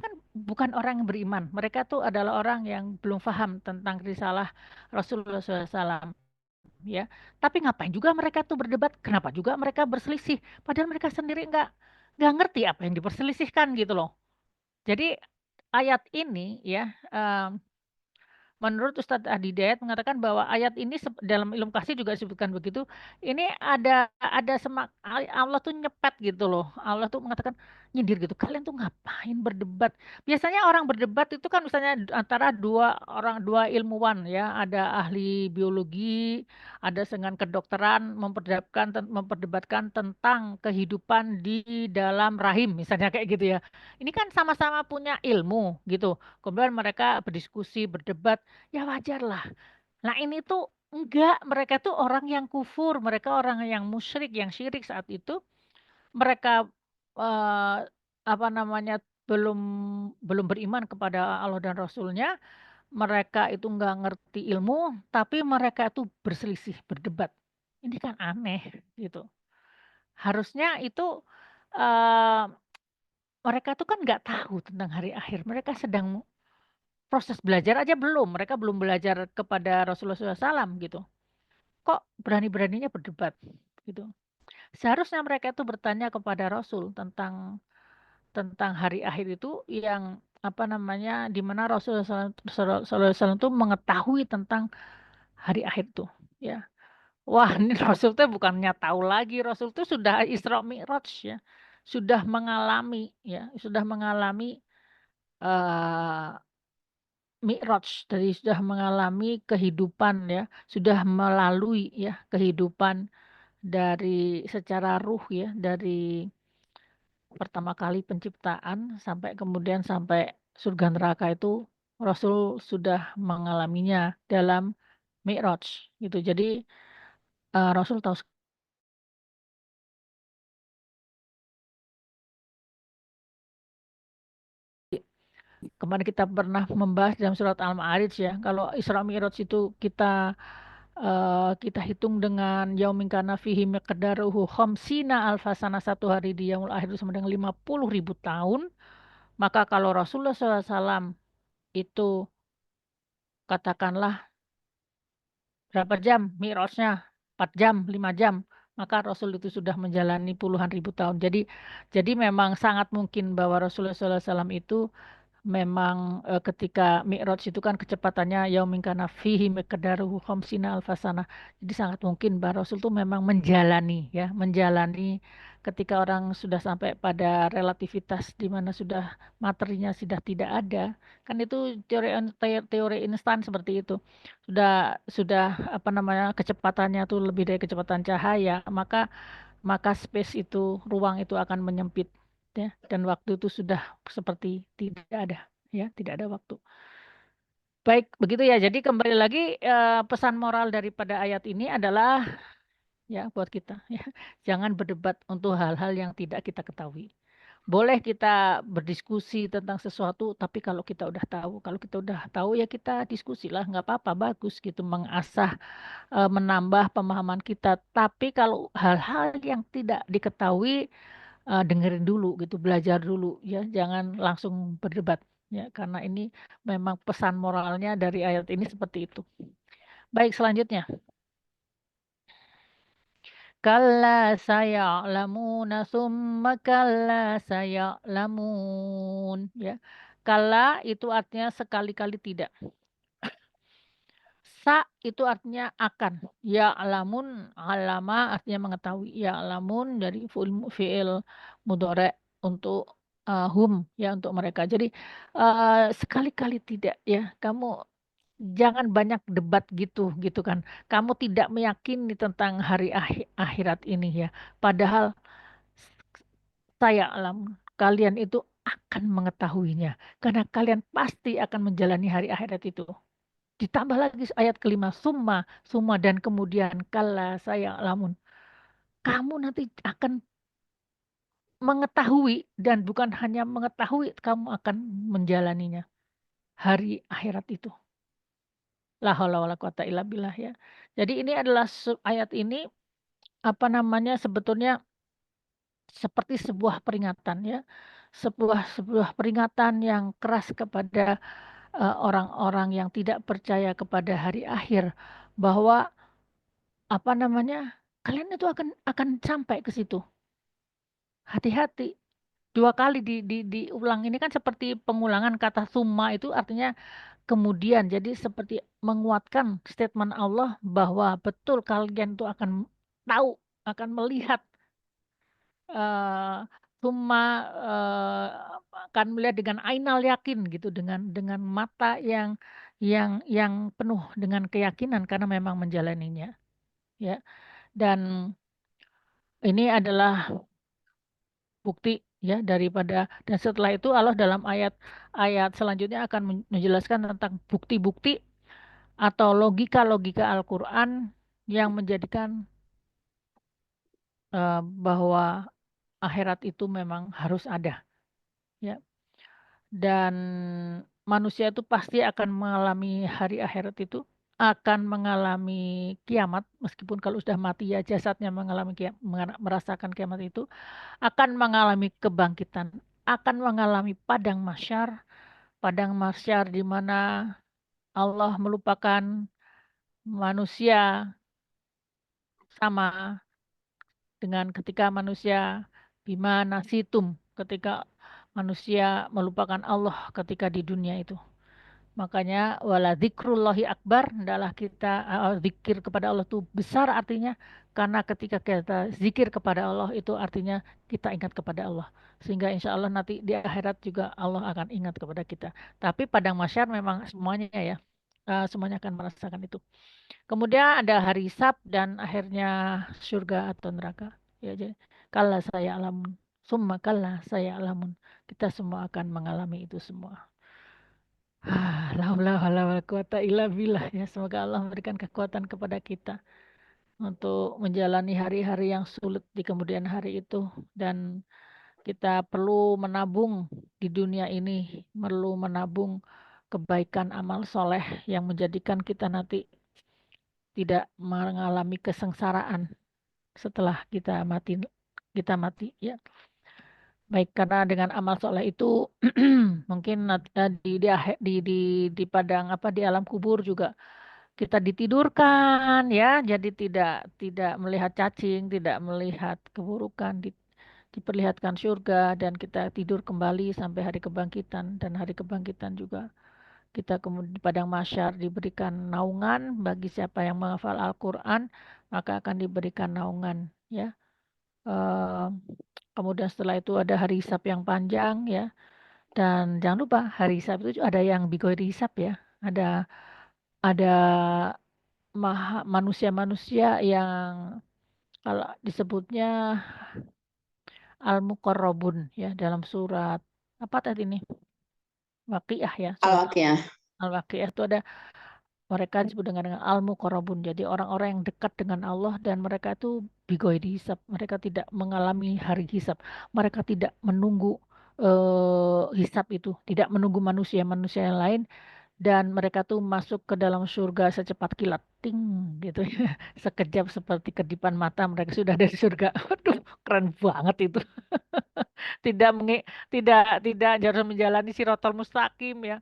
kan bukan orang yang beriman. Mereka tuh adalah orang yang belum paham tentang risalah Rasulullah SAW. Ya, tapi ngapain juga mereka tuh berdebat? Kenapa juga mereka berselisih? Padahal mereka sendiri nggak ngerti apa yang diperselisihkan gitu loh. Jadi ayat ini ya, menurut Ustadz Adi Dayat mengatakan bahwa ayat ini dalam ilmu kasih juga disebutkan begitu. Ini ada Allah tuh nyepet gitu loh. Allah tuh mengatakan nyindir gitu. Kalian tuh ngapain berdebat? Biasanya orang berdebat itu kan misalnya antara dua ilmuwan ya, ada ahli biologi, ada dengan kedokteran memperdebatkan tentang kehidupan di dalam rahim misalnya kayak gitu ya. Ini kan sama-sama punya ilmu gitu. Kemudian mereka berdiskusi, berdebat. Ya wajar lah. Nah ini tuh enggak, mereka tuh orang yang kufur, mereka orang yang musyrik, yang syirik saat itu. Mereka eh, apa namanya belum belum beriman kepada Allah dan Rasulnya. Mereka itu enggak ngerti ilmu, tapi mereka itu berselisih, berdebat. Ini kan aneh gitu. Harusnya itu eh, mereka tuh kan nggak tahu tentang hari akhir. Mereka sedang proses belajar aja belum, mereka belum belajar kepada Rasulullah SAW gitu. Kok berani-beraninya berdebat gitu. Seharusnya mereka itu bertanya kepada Rasul tentang tentang hari akhir itu yang apa namanya di mana Rasulullah SAW itu mengetahui tentang hari akhir itu ya. Wah, ini Rasul tuh bukannya tahu lagi, Rasul tuh sudah Isra Mi'raj ya. Sudah mengalami ya, sudah mengalami eh, Mi'raj, dari sudah mengalami kehidupan ya, sudah melalui ya kehidupan dari secara ruh ya, dari pertama kali penciptaan sampai kemudian sampai surga neraka itu Rasul sudah mengalaminya dalam Mi'raj gitu. Jadi Rasul tahu kemarin kita pernah membahas dalam surat Al-Ma'arij ya, kalau Isra Mi'raj itu kita hitung dengan yaumin kana fihi miqdaruhu khamsina alfasana, satu hari di yaumul akhir itu sama dengan 50.000 tahun. Maka kalau Rasulullah SAW itu katakanlah berapa jam Mi'rajnya? 4 jam, 5 jam. Maka Rasul itu sudah menjalani puluhan ribu tahun. Jadi memang sangat mungkin bahwa Rasulullah SAW itu memang ketika Mi'raj itu kan kecepatannya yaumin kana fihi miqdaruhu khamsina alfasana. Jadi sangat mungkin bahwa Rasul itu memang menjalani ketika orang sudah sampai pada relativitas di mana sudah materinya sudah tidak ada. Kan itu teori instan seperti itu. Sudah apa namanya kecepatannya itu lebih dari kecepatan cahaya, maka space itu, ruang itu akan menyempit ya, dan waktu itu sudah seperti tidak ada ya, tidak ada waktu. Baik, begitu ya. Jadi kembali lagi pesan moral daripada ayat ini adalah ya buat kita ya, jangan berdebat untuk hal-hal yang tidak kita ketahui. Boleh kita berdiskusi tentang sesuatu, tapi kalau kita udah tahu ya kita diskusilah, nggak apa-apa, bagus gitu mengasah menambah pemahaman kita. Tapi kalau hal-hal yang tidak diketahui dengerin dulu gitu, belajar dulu ya, jangan langsung berdebat ya, karena ini memang pesan moralnya dari ayat ini seperti itu. Baik, selanjutnya. Kalla saya'lamuna summa kalla saya'lamun ya. Kalla itu artinya sekali-kali tidak. Sa itu artinya akan. Ya alamun, alama artinya mengetahui. Ya alamun dari fi'il mudhari untuk hum ya, untuk mereka. Jadi sekali-kali tidak ya. Kamu jangan banyak debat gitu kan. Kamu tidak meyakini tentang hari akhirat ini ya. Padahal saya alam kalian itu akan mengetahuinya karena kalian pasti akan menjalani hari akhirat itu. Ditambah lagi ayat kelima, summa dan kemudian kala saya lamun. Kamu nanti akan mengetahui dan bukan hanya mengetahui, kamu akan menjalaninya. Hari akhirat itu. La haula wala quwata illa billah ya. Jadi ini adalah ayat ini apa namanya sebetulnya seperti sebuah peringatan ya. Sebuah peringatan yang keras kepada orang-orang yang tidak percaya kepada hari akhir, bahwa apa namanya, kalian itu akan sampai ke situ. Hati-hati. 2 kali diulang, ini kan seperti pengulangan kata summa itu artinya kemudian. Jadi seperti menguatkan statement Allah bahwa betul kalian itu akan tahu, akan melihat summa akan melihat dengan ainal yakin gitu, dengan mata yang penuh dengan keyakinan karena memang menjalaninya ya. Dan ini adalah bukti ya daripada, dan setelah itu Allah dalam ayat selanjutnya akan menjelaskan tentang bukti-bukti atau logika-logika Al-Qur'an yang menjadikan bahwa akhirat itu memang harus ada ya. Dan manusia itu pasti akan mengalami hari akhirat itu, akan mengalami kiamat meskipun kalau sudah mati ya jasadnya mengalami merasakan kiamat itu, akan mengalami kebangkitan, akan mengalami padang mahsyar di mana Allah melupakan manusia sama dengan ketika manusia bima nasitum, ketika manusia melupakan Allah ketika di dunia itu. Makanya wala dzikrullahi akbar, hendaklah kita zikir kepada Allah itu besar artinya, karena ketika kita zikir kepada Allah itu artinya kita ingat kepada Allah. Sehingga insya Allah nanti di akhirat juga Allah akan ingat kepada kita. Tapi padang mahsyar memang semuanya ya, semuanya akan merasakan itu. Kemudian ada hari hisab dan akhirnya surga atau neraka. Ya, jadi kalau saya alam Summa kalla saya'lamun. Kita semua akan mengalami itu semua. La haula wala quwata illa billah ya. Semoga Allah memberikan kekuatan kepada kita untuk menjalani hari-hari yang sulit di kemudian hari itu, dan kita perlu menabung di dunia ini, perlu menabung kebaikan amal soleh yang menjadikan kita nanti tidak mengalami kesengsaraan setelah kita mati ya. Baik, karena dengan amal soleh itu mungkin di padang apa di alam kubur juga kita ditidurkan ya, jadi tidak melihat cacing, tidak melihat keburukan, diperlihatkan surga dan kita tidur kembali sampai hari kebangkitan, dan hari kebangkitan juga kita kemudian di padang mahsyar diberikan naungan bagi siapa yang menghafal Al-Qur'an, maka akan diberikan naungan ya. Eh, Kemudian setelah itu ada hari hisab yang panjang ya. Dan jangan lupa hari hisab itu ada yang bigoi hisab ya. Ada manusia-manusia yang kalau disebutnya al-muqarrabun ya, dalam surat apa tadi ini? Waqiah ya, surat Al-Waqiah. Al-Waqiah itu ada mereka disebut dengan al-muqarrabun. Jadi orang-orang yang dekat dengan Allah, dan mereka itu bigoi hisab. Mereka tidak mengalami hari hisab. Mereka tidak menunggu hisab itu, tidak menunggu manusia-manusia yang lain, dan mereka tuh masuk ke dalam surga secepat kilat, ting gitu ya. Sekejap seperti kedipan mata mereka sudah ada di surga. Waduh, keren banget itu. Tidak tidak harus menjalani sirotol mustaqim ya.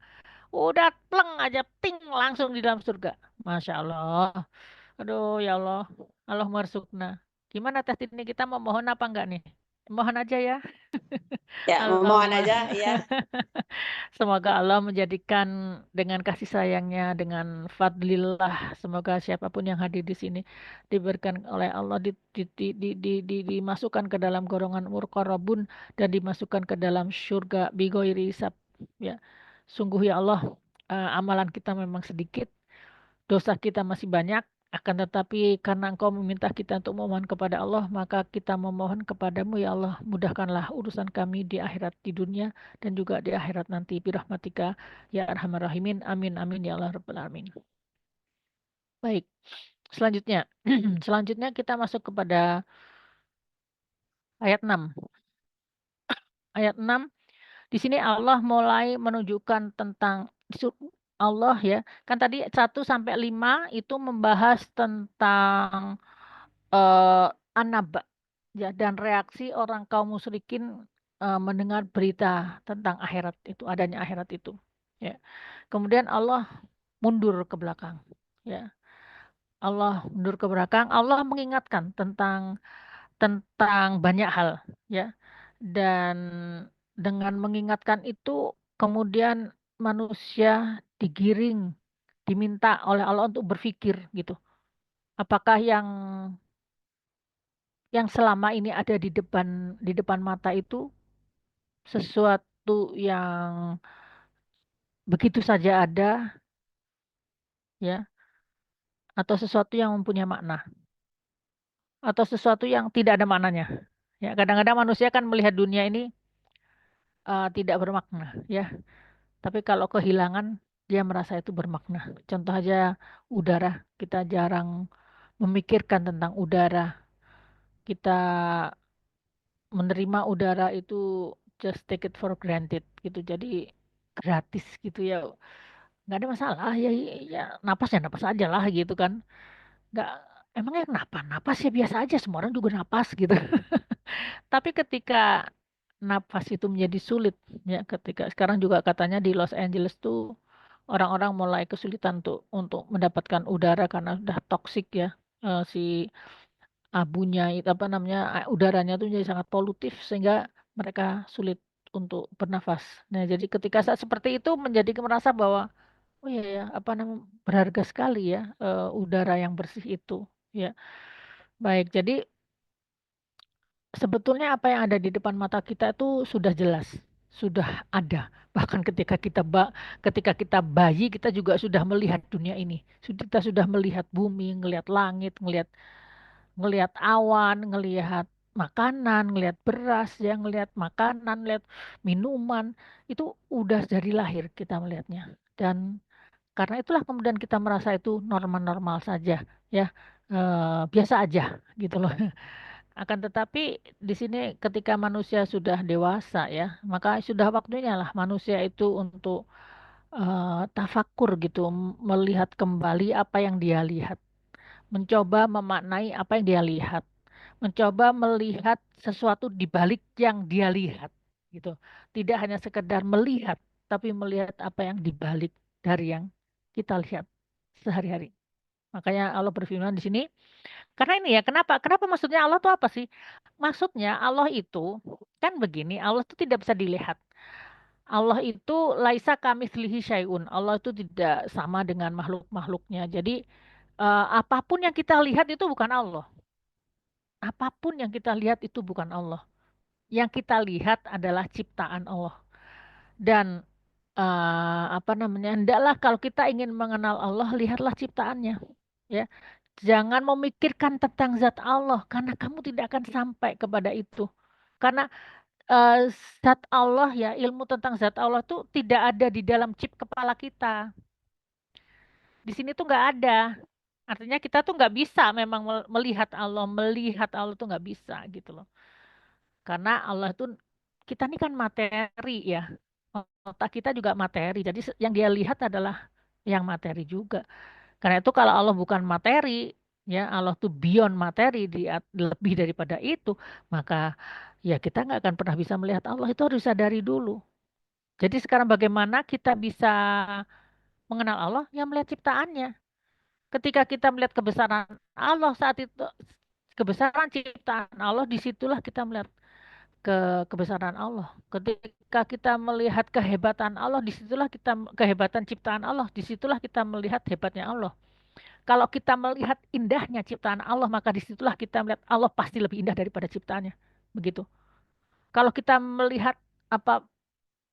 Udah pleng aja ting langsung di dalam surga. Masya Allah. Aduh ya Allah. Allah marsukna. Gimana teh ini, kita mau mohon apa enggak nih? Mohon aja ya. Ya, mohon Allahumma. aja ya. Semoga Allah menjadikan dengan kasih sayangnya, dengan fadlillah, semoga siapapun yang hadir di sini diberikan oleh Allah, dimasukkan ke dalam golongan murqarabun dan dimasukkan ke dalam surga bighairi hisab ya. Sungguh ya Allah, amalan kita memang sedikit, dosa kita masih banyak, akan tetapi karena Engkau meminta kita untuk memohon kepada Allah, maka kita memohon kepadamu ya Allah, mudahkanlah urusan kami di akhirat, di dunia dan juga di akhirat nanti, birahmatika ya arhamar rahimin, amin amin ya Allah rabbal alamin. Baik, selanjutnya selanjutnya kita masuk kepada ayat 6. Ayat 6, di sini Allah mulai menunjukkan tentang Allah ya. Kan tadi 1 sampai 5 itu membahas tentang An-Naba ya, dan reaksi orang kaum musyrikin mendengar berita tentang akhirat itu, adanya akhirat itu ya. Kemudian Allah mundur ke belakang ya. Allah mundur ke belakang, Allah mengingatkan tentang banyak hal ya. Dan dengan mengingatkan itu kemudian manusia diminta oleh Allah untuk berpikir gitu. Apakah yang selama ini ada di depan mata itu sesuatu yang begitu saja ada ya, atau sesuatu yang mempunyai makna, atau sesuatu yang tidak ada maknanya ya. Kadang-kadang manusia kan melihat dunia ini tidak bermakna ya, tapi kalau kehilangan dia merasa itu bermakna. Contoh aja udara, kita jarang memikirkan tentang udara, kita menerima udara itu just take it for granted gitu, jadi gratis gitu ya, nggak ada masalah ya, ya napas ya napas aja lah gitu kan, nggak, emangnya kenapa napas ya biasa aja, semua orang juga napas gitu. Tapi ketika napas itu menjadi sulit ya, ketika sekarang juga katanya di Los Angeles tuh orang-orang mulai kesulitan untuk mendapatkan udara karena sudah toksik ya, si abunya itu apa namanya, udaranya itu jadi sangat polutif sehingga mereka sulit untuk bernafas. Nah, jadi ketika saat seperti itu menjadi merasa bahwa oh iya ya, apa namanya, berharga sekali ya udara yang bersih itu ya. Baik, jadi sebetulnya apa yang ada di depan mata kita itu sudah jelas, sudah ada. Bahkan ketika kita bayi, kita juga sudah melihat dunia ini. Kita sudah melihat bumi, ngelihat langit, ngelihat ngelihat awan, ngelihat makanan, ngelihat beras, ya ngelihat makanan, ngelihat minuman, itu udah dari lahir kita melihatnya. Dan karena itulah kemudian kita merasa itu normal-normal saja, ya, biasa aja gitu loh. Akan tetapi di sini ketika manusia sudah dewasa ya, maka sudah waktunya lah manusia itu untuk tafakur gitu, melihat kembali apa yang dia lihat, mencoba memaknai apa yang dia lihat, mencoba melihat sesuatu di balik yang dia lihat gitu. Tidak hanya sekedar melihat, tapi melihat apa yang di balik dari yang kita lihat sehari-hari. Makanya Allah berfirman di sini, karena ini ya, kenapa? Kenapa maksudnya Allah itu apa sih? Maksudnya Allah itu kan begini, Allah itu tidak bisa dilihat. Allah itu laisa kamitslihi syai'un. Allah itu tidak sama dengan makhluk-makhluknya. Jadi apapun yang kita lihat itu bukan Allah. Apapun yang kita lihat itu bukan Allah. Yang kita lihat adalah ciptaan Allah. Dan apa namanya? Hendaklah kalau kita ingin mengenal Allah, lihatlah ciptaannya. Ya, jangan memikirkan tentang zat Allah karena kamu tidak akan sampai kepada itu. Karena zat Allah ya, ilmu tentang zat Allah tuh tidak ada di dalam chip kepala kita. Di sini tuh nggak ada. Artinya kita tuh nggak bisa memang melihat Allah tuh nggak bisa gitu loh. Karena Allah tuh kita ini kan materi ya. Otak kita juga materi. Jadi yang dia lihat adalah yang materi juga. Karena itu kalau Allah bukan materi, ya Allah tuh beyond materi, lebih daripada itu, maka ya kita nggak akan pernah bisa melihat Allah. Itu harus sadari dulu. Jadi sekarang bagaimana kita bisa mengenal Allah? Ya melihat ciptaannya. Ketika kita melihat kebesaran Allah saat itu, kebesaran ciptaan Allah, disitulah kita melihat kebesaran Allah. Ketika kita melihat kehebatan Allah, disitulah kita kehebatan ciptaan Allah, disitulah kita melihat hebatnya Allah. Kalau kita melihat indahnya ciptaan Allah, maka disitulah kita melihat Allah pasti lebih indah daripada ciptaannya. Begitu. Kalau kita melihat apa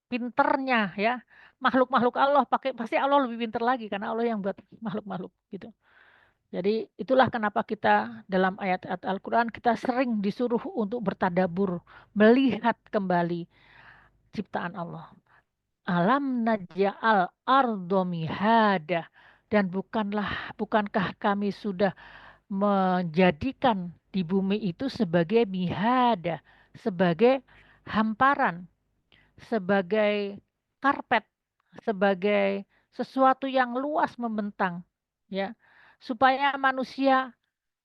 pinternya ya makhluk-makhluk Allah, pasti Allah lebih pinter lagi karena Allah yang buat makhluk-makhluk gitu. Jadi itulah kenapa kita dalam ayat-ayat Al-Quran kita sering disuruh untuk bertadabur, melihat kembali ciptaan Allah. Alam naja'al ardo mihada, dan bukankah kami sudah menjadikan di bumi itu sebagai mihada, sebagai hamparan, sebagai karpet, sebagai sesuatu yang luas membentang, ya, supaya manusia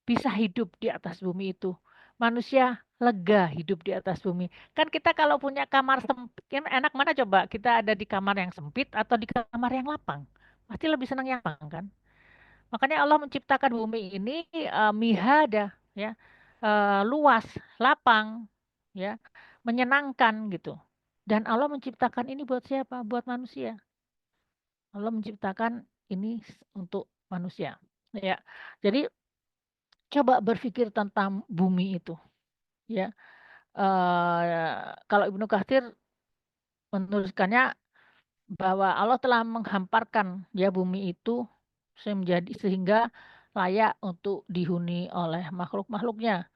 bisa hidup di atas bumi itu. Manusia lega hidup di atas bumi. Kan kita kalau punya kamar sempit, kan enak mana coba? Kita ada di kamar yang sempit atau di kamar yang lapang? Pasti lebih senang yang lapang kan? Makanya Allah menciptakan bumi ini mihada, ya, luas, lapang, ya, menyenangkan gitu. Dan Allah menciptakan ini buat siapa? Buat manusia. Allah menciptakan ini untuk manusia. Ya, jadi coba berpikir tentang bumi itu. Ya, kalau Ibnu Katsir menuliskannya bahwa Allah telah menghamparkan ya bumi itu sehingga layak untuk dihuni oleh makhluk-makhluknya,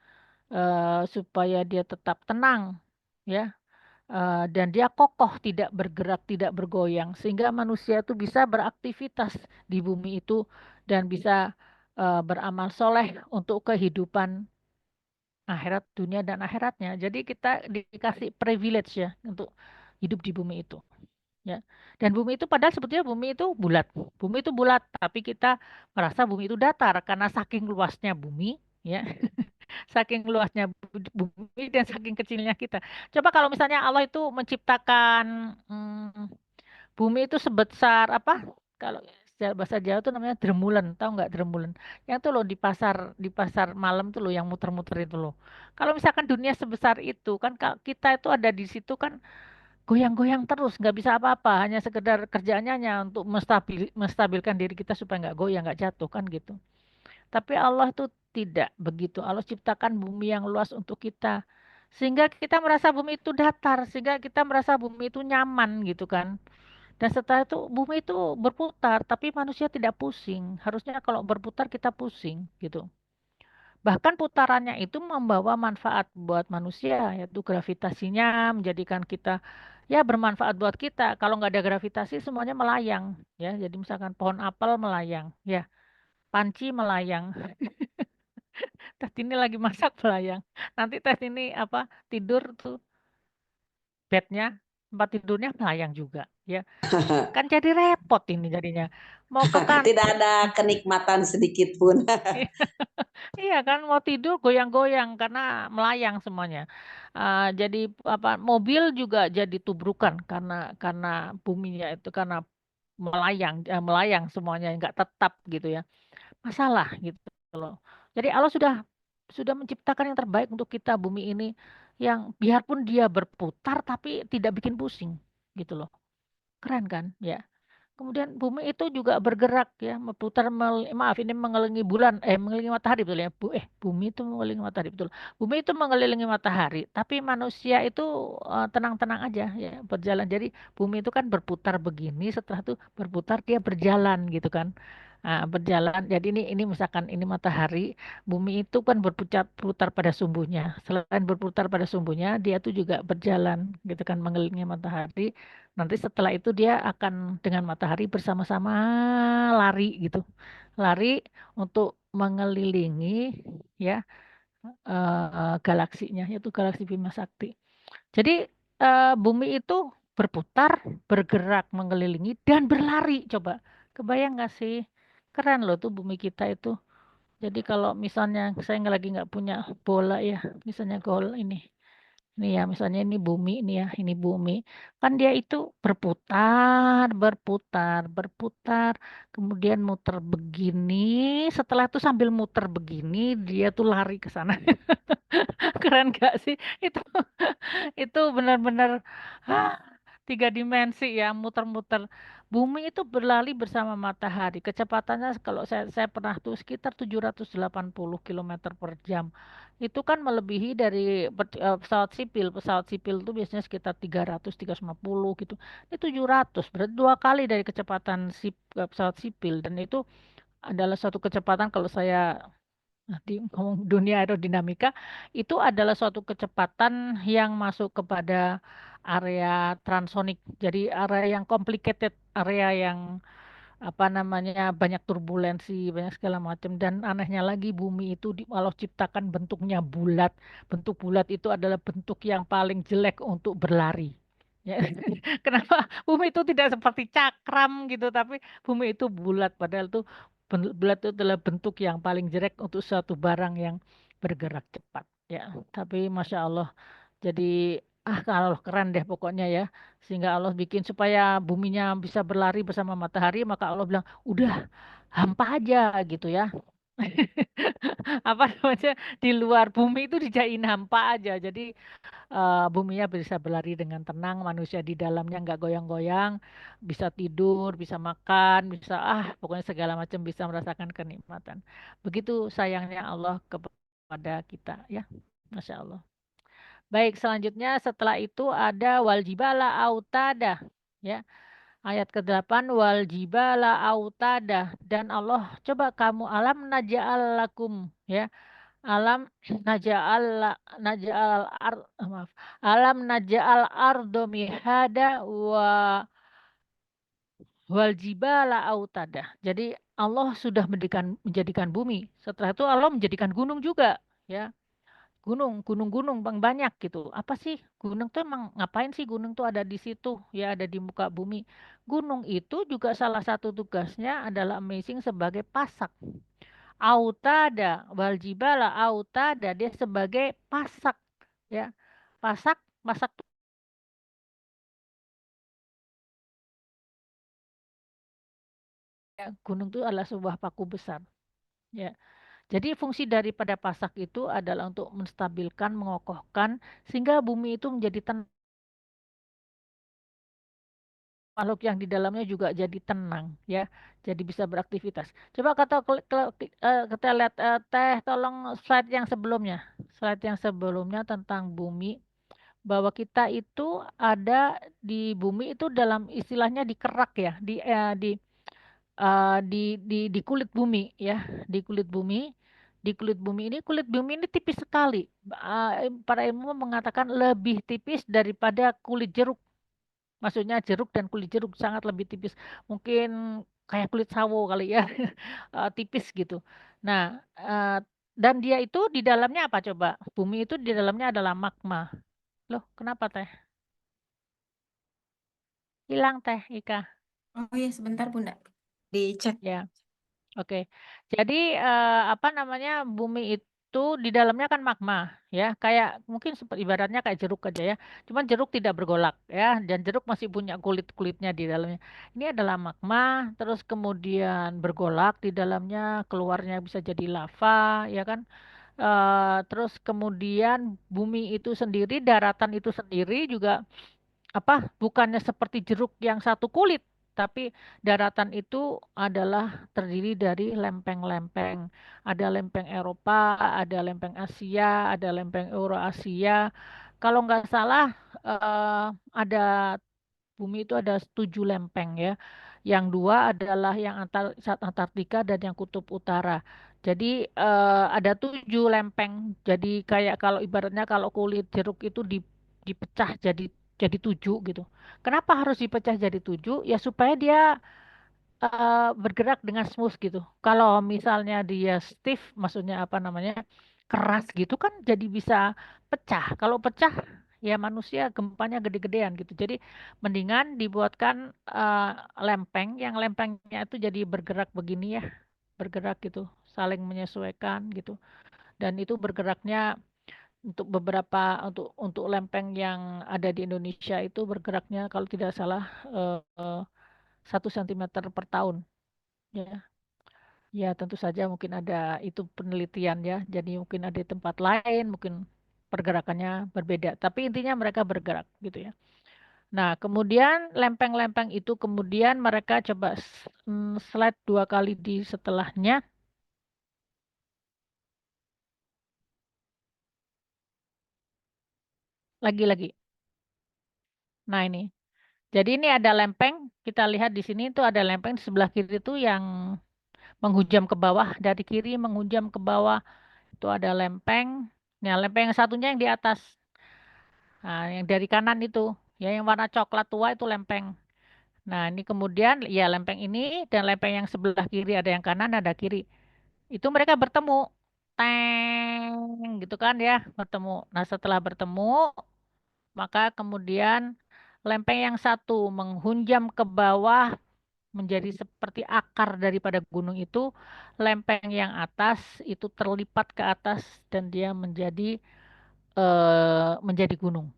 supaya dia tetap tenang ya, dan dia kokoh tidak bergerak tidak bergoyang sehingga manusia itu bisa beraktivitas di bumi itu dan bisa beramal soleh untuk kehidupan akhirat, dunia dan akhiratnya. Jadi kita dikasih privilege ya untuk hidup di bumi itu. Ya. Dan bumi itu padahal sebetulnya bumi itu bulat. Bumi itu bulat, tapi kita merasa bumi itu datar karena saking luasnya bumi, ya. Saking luasnya bumi dan saking kecilnya kita. Coba kalau misalnya Allah itu menciptakan bumi itu sebesar apa? Kalau secara bahasa Jawa itu namanya dremulen, tahu nggak dremulen? Yang tuh loh di pasar malam tuh loh yang muter-muter itu loh. Kalau misalkan dunia sebesar itu kan kita itu ada di situ kan goyang-goyang terus, nggak bisa apa-apa, hanya sekedar kerjaannya hanya untuk menstabilkan diri kita supaya nggak goyang, nggak jatuh kan gitu. Tapi Allah itu tidak begitu. Allah ciptakan bumi yang luas untuk kita. Sehingga kita merasa bumi itu datar, sehingga kita merasa bumi itu nyaman gitu kan. Dan setelah itu bumi itu berputar, tapi manusia tidak pusing. Harusnya kalau berputar kita pusing gitu. Bahkan putarannya itu membawa manfaat buat manusia, yaitu gravitasinya menjadikan kita ya bermanfaat buat kita. Kalau nggak ada gravitasi semuanya melayang, ya. Jadi misalkan pohon apel melayang, ya, panci melayang. Teh ini lagi masak melayang. Nanti teh ini apa tidur tuh bednya tempat tidurnya melayang juga, ya. Kan jadi repot ini jadinya. Mau ke kan Tidak ada kenikmatan sedikit pun. Iya kan mau tidur goyang-goyang karena melayang semuanya. Jadi apa mobil juga jadi tubrukan karena buminya itu karena melayang semuanya nggak tetap gitu ya. Masalah gitu loh. Jadi Allah sudah menciptakan yang terbaik untuk kita bumi ini yang biarpun dia berputar tapi tidak bikin pusing gitu loh. Keren kan? Ya. Kemudian bumi itu juga bergerak ya, berputar maaf ini mengelilingi bulan, mengelilingi matahari betul ya. Bumi itu mengelilingi matahari betul. Bumi itu mengelilingi matahari, tapi manusia itu tenang-tenang aja ya, berjalan. Jadi bumi itu kan berputar begini, setelah itu berputar dia berjalan gitu kan. Berjalan. Jadi ini misalkan ini matahari, bumi itu kan berputar pada sumbunya. Selain berputar pada sumbunya, dia tuh juga berjalan gitu kan mengelilingi matahari. Nanti setelah itu dia akan dengan matahari bersama-sama lari gitu. Lari untuk mengelilingi ya galaksinya yaitu galaksi Bima Sakti. Jadi bumi itu berputar, bergerak mengelilingi dan berlari. Coba kebayang nggak sih? Keren loh tuh bumi kita itu. Jadi kalau misalnya saya lagi nggak punya bola ya, misalnya gol ini ya, misalnya ini bumi ini ya, ini bumi. Kan dia itu berputar, berputar, berputar, kemudian muter begini, setelah itu sambil muter begini, dia tuh lari ke sana. Keren gak sih? Itu itu benar-benar ah, tiga dimensi ya, muter-muter. Bumi itu berlari bersama matahari. Kecepatannya kalau saya pernah tuh sekitar 780 kilometer per jam. Itu kan melebihi dari pesawat sipil. Pesawat sipil itu biasanya sekitar 300, 350 gitu. Ini 700, berarti dua kali dari kecepatan pesawat sipil. Dan itu adalah suatu kecepatan kalau saya di ngomong dunia aerodinamika itu adalah suatu kecepatan yang masuk kepada area transonik. Jadi area yang complicated, area yang apa namanya banyak turbulensi, banyak segala macam dan anehnya lagi bumi itu Allah ciptakan bentuknya bulat. Bentuk bulat itu adalah bentuk yang paling jelek untuk berlari. Ya. Kenapa bumi itu tidak seperti cakram gitu, tapi bumi itu bulat padahal itu bulat itu adalah bentuk yang paling jelek untuk suatu barang yang bergerak cepat. Ya, tapi masya Allah. Jadi kalau keren deh pokoknya ya. Sehingga Allah bikin supaya buminya bisa berlari bersama matahari, maka Allah bilang, udah hampa aja gitu ya. Apa namanya di luar bumi itu dijadiin hampa aja. Jadi buminya bisa berlari dengan tenang, manusia di dalamnya nggak goyang-goyang, bisa tidur, bisa makan, bisa pokoknya segala macam bisa merasakan kenikmatan. Begitu sayangnya Allah kepada kita ya. Masya Allah. Baik, selanjutnya setelah itu ada waljibala autada. Ya, ayat ke-8 waljibala autada dan Allah coba kamu alam naja'al lakum ya. Alam naja'al maaf. Alam naja'al ardo mihada waljibala autada. Jadi Allah sudah menjadikan bumi. Setelah itu Allah menjadikan gunung juga ya. Gunung-gunung bang banyak gitu. Apa sih gunung tuh emang ngapain sih gunung tuh ada di situ ya ada di muka bumi. Gunung itu juga salah satu tugasnya adalah amazing sebagai pasak. Autada waljibala autada dia sebagai pasak ya. Pasak pasak tuh ya, gunung itu adalah sebuah paku besar ya. Jadi fungsi daripada pasak itu adalah untuk menstabilkan, mengokohkan sehingga bumi itu menjadi tenang. Makhluk yang di dalamnya juga jadi tenang ya jadi bisa beraktivitas coba kita lihat teh tolong slide yang sebelumnya tentang bumi bahwa kita itu ada di bumi itu dalam istilahnya dikerak ya di kulit bumi ya di kulit bumi Di kulit bumi ini tipis sekali. Para ilmuwan mengatakan lebih tipis daripada kulit jeruk. Maksudnya jeruk dan kulit jeruk sangat lebih tipis. Mungkin kayak kulit sawo kali ya, tipis gitu. Nah, dan dia itu di dalamnya apa coba? Bumi itu di dalamnya adalah magma. Loh, kenapa teh? Hilang teh, Ika. Oh iya, sebentar Bunda. Dicek. Ya. Oke, jadi apa namanya bumi itu di dalamnya kan magma, ya, kayak mungkin seperti ibaratnya kayak jeruk aja ya. Cuman jeruk tidak bergolak ya, dan jeruk masih punya kulitnya di dalamnya. Ini adalah magma, terus kemudian bergolak di dalamnya, keluarnya bisa jadi lava, ya kan. Terus kemudian bumi itu sendiri, daratan itu sendiri juga apa bukannya seperti jeruk yang satu kulit, tapi daratan itu adalah terdiri dari lempeng-lempeng. Ada lempeng Eropa, ada lempeng Asia, ada lempeng Eurasia. Kalau nggak salah ada bumi itu ada 7 lempeng ya. Yang dua adalah yang Antartika dan yang kutub utara. Jadi ada 7 lempeng. Jadi kayak kalau ibaratnya kalau kulit jeruk itu dipecah jadi 7 gitu. Kenapa harus dipecah jadi 7? Ya supaya dia bergerak dengan smooth gitu. Kalau misalnya dia stiff, maksudnya apa namanya keras gitu kan jadi bisa pecah. Kalau pecah ya manusia gempanya gede-gedean gitu. Jadi mendingan dibuatkan lempeng, yang lempengnya itu jadi bergerak begini ya, bergerak gitu, saling menyesuaikan gitu. Dan itu bergeraknya untuk untuk lempeng yang ada di Indonesia itu bergeraknya kalau tidak salah 1 cm per tahun ya. Ya, tentu saja mungkin ada itu penelitian ya. Jadi mungkin ada di tempat lain, mungkin pergerakannya berbeda. Tapi intinya mereka bergerak gitu ya. Nah, kemudian lempeng-lempeng itu kemudian mereka coba slide 2 kali di setelahnya. Lagi-lagi. Nah, ini. Jadi ini ada lempeng. Kita lihat di sini itu ada lempeng di sebelah kiri itu yang menghujam ke bawah. Dari kiri menghujam ke bawah. Itu ada lempeng. Nah, lempeng yang satunya yang di atas. Nah, yang dari kanan itu, ya yang warna coklat tua itu lempeng. Nah, ini kemudian ya lempeng ini dan lempeng yang sebelah kiri ada yang kanan ada kiri. Itu mereka bertemu. Teng gitu kan ya, bertemu. Nah, setelah bertemu, maka kemudian lempeng yang satu menghunjam ke bawah menjadi seperti akar daripada gunung itu. Lempeng yang atas itu terlipat ke atas dan dia menjadi gunung.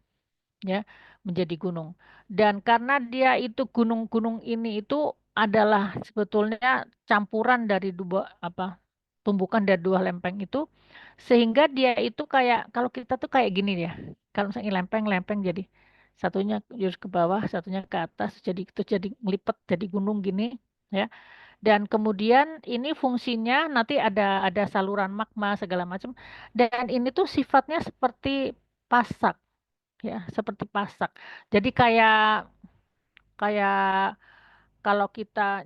Ya, menjadi gunung. Dan karena dia itu gunung-gunung ini itu adalah sebetulnya campuran dari dua apa tumbukan dari 2 lempeng itu, sehingga dia itu kayak kalau kita tuh kayak gini ya. Kalau misalnya lempeng-lempeng jadi satunya jurus ke bawah, satunya ke atas, jadi itu jadi ngelipet jadi gunung gini ya. Dan kemudian ini fungsinya nanti ada saluran magma segala macam, dan ini tuh sifatnya seperti pasak ya, seperti pasak. Jadi kayak kayak kalau kita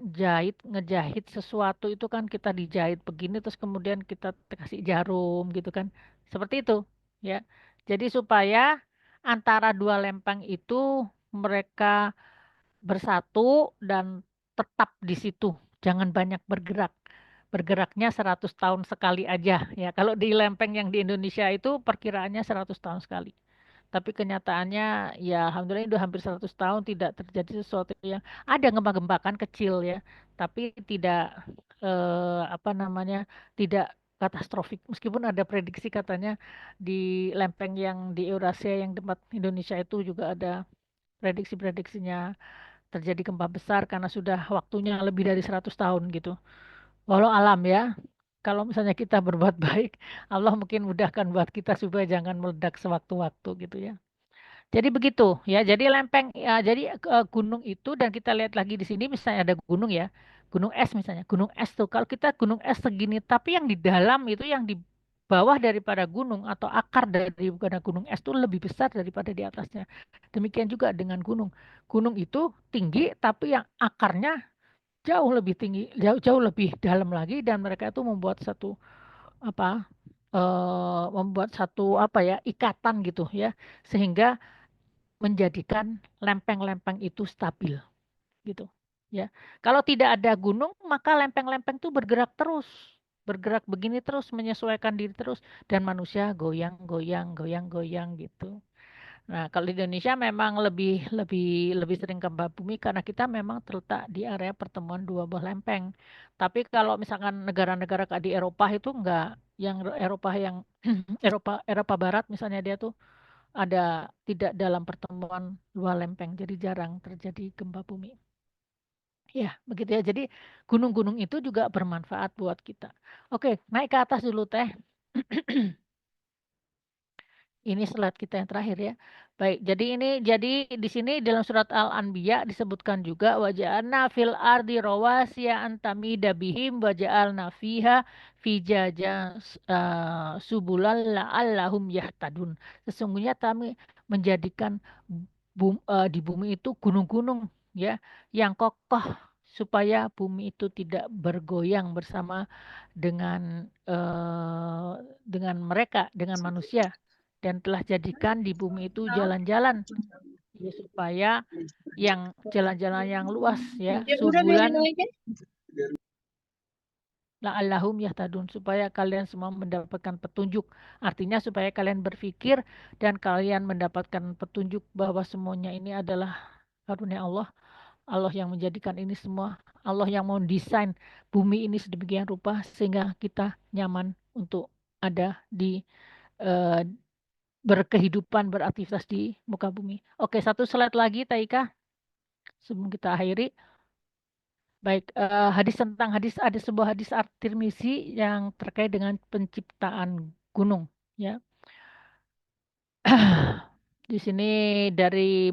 ngejahit sesuatu itu kan kita dijahit begini terus kemudian kita kasih jarum gitu kan. Seperti itu ya. Jadi supaya antara 2 lempeng itu mereka bersatu dan tetap di situ. Jangan banyak bergerak. Bergeraknya 100 tahun sekali aja ya. Kalau di lempeng yang di Indonesia itu perkiraannya 100 tahun sekali. Tapi kenyataannya ya alhamdulillah udah hampir 100 tahun tidak terjadi sesuatu yang ada gempa-gempa kan kecil ya, tapi tidak apa namanya tidak katastrofik. Meskipun ada prediksi katanya di lempeng yang di Eurasia yang tempat Indonesia itu juga ada prediksi-prediksinya terjadi gempa besar karena sudah waktunya lebih dari 100 tahun gitu. Walau alam ya. Kalau misalnya kita berbuat baik, Allah mungkin mudahkan buat kita supaya jangan meledak sewaktu-waktu gitu ya. Jadi begitu ya. Jadi lempeng ya, jadi gunung itu dan kita lihat lagi di sini misalnya ada gunung ya. Gunung es misalnya. Gunung es tuh kalau kita gunung es segini tapi yang di dalam itu yang di bawah daripada gunung atau akar daripada gunung es itu lebih besar daripada di atasnya. Demikian juga dengan gunung. Gunung itu tinggi tapi yang akarnya jauh lebih tinggi, jauh lebih dalam lagi dan mereka itu membuat satu membuat satu ikatan gitu ya, sehingga menjadikan lempeng-lempeng itu stabil gitu ya. Kalau tidak ada gunung, maka lempeng-lempeng itu bergerak terus, bergerak begini terus, menyesuaikan diri terus, dan manusia goyang-goyang, goyang-goyang gitu. Nah, kalau di Indonesia memang lebih lebih lebih sering gempa bumi karena kita memang terletak di area pertemuan dua buah lempeng. Tapi kalau misalkan negara-negara kayak di Eropa itu enggak, yang Eropa yang Eropa Eropa Barat misalnya dia tuh ada tidak dalam pertemuan dua lempeng, jadi jarang terjadi gempa bumi. Ya, begitu ya. Jadi gunung-gunung itu juga bermanfaat buat kita. Oke, naik ke atas dulu teh. Ini slide kita yang terakhir ya. Baik, jadi di sini dalam surat Al-Anbiya disebutkan juga waja'alna fil ardi rawasiya antamida bihim waja'alna fiha fijaja subulal la'allahum yahtadun. Sesungguhnya kami menjadikan di bumi itu gunung-gunung ya yang kokoh supaya bumi itu tidak bergoyang bersama dengan mereka, dengan manusia, dan telah jadikan di bumi itu jalan-jalan ya, supaya yang jalan-jalan yang luas ya, subulan la'allahum yahtadun, supaya kalian semua mendapatkan petunjuk. Artinya supaya kalian berpikir dan kalian mendapatkan petunjuk bahwa semuanya ini adalah karunia Allah. Allah yang menjadikan ini semua, Allah yang mau desain bumi ini sedemikian rupa sehingga kita nyaman untuk ada di eh, berkehidupan, beraktivitas di muka bumi. Oke, satu slide lagi, Taika, sebelum kita akhiri. Baik, ada sebuah hadis At-Tirmizi yang terkait dengan penciptaan gunung. Ya, di sini dari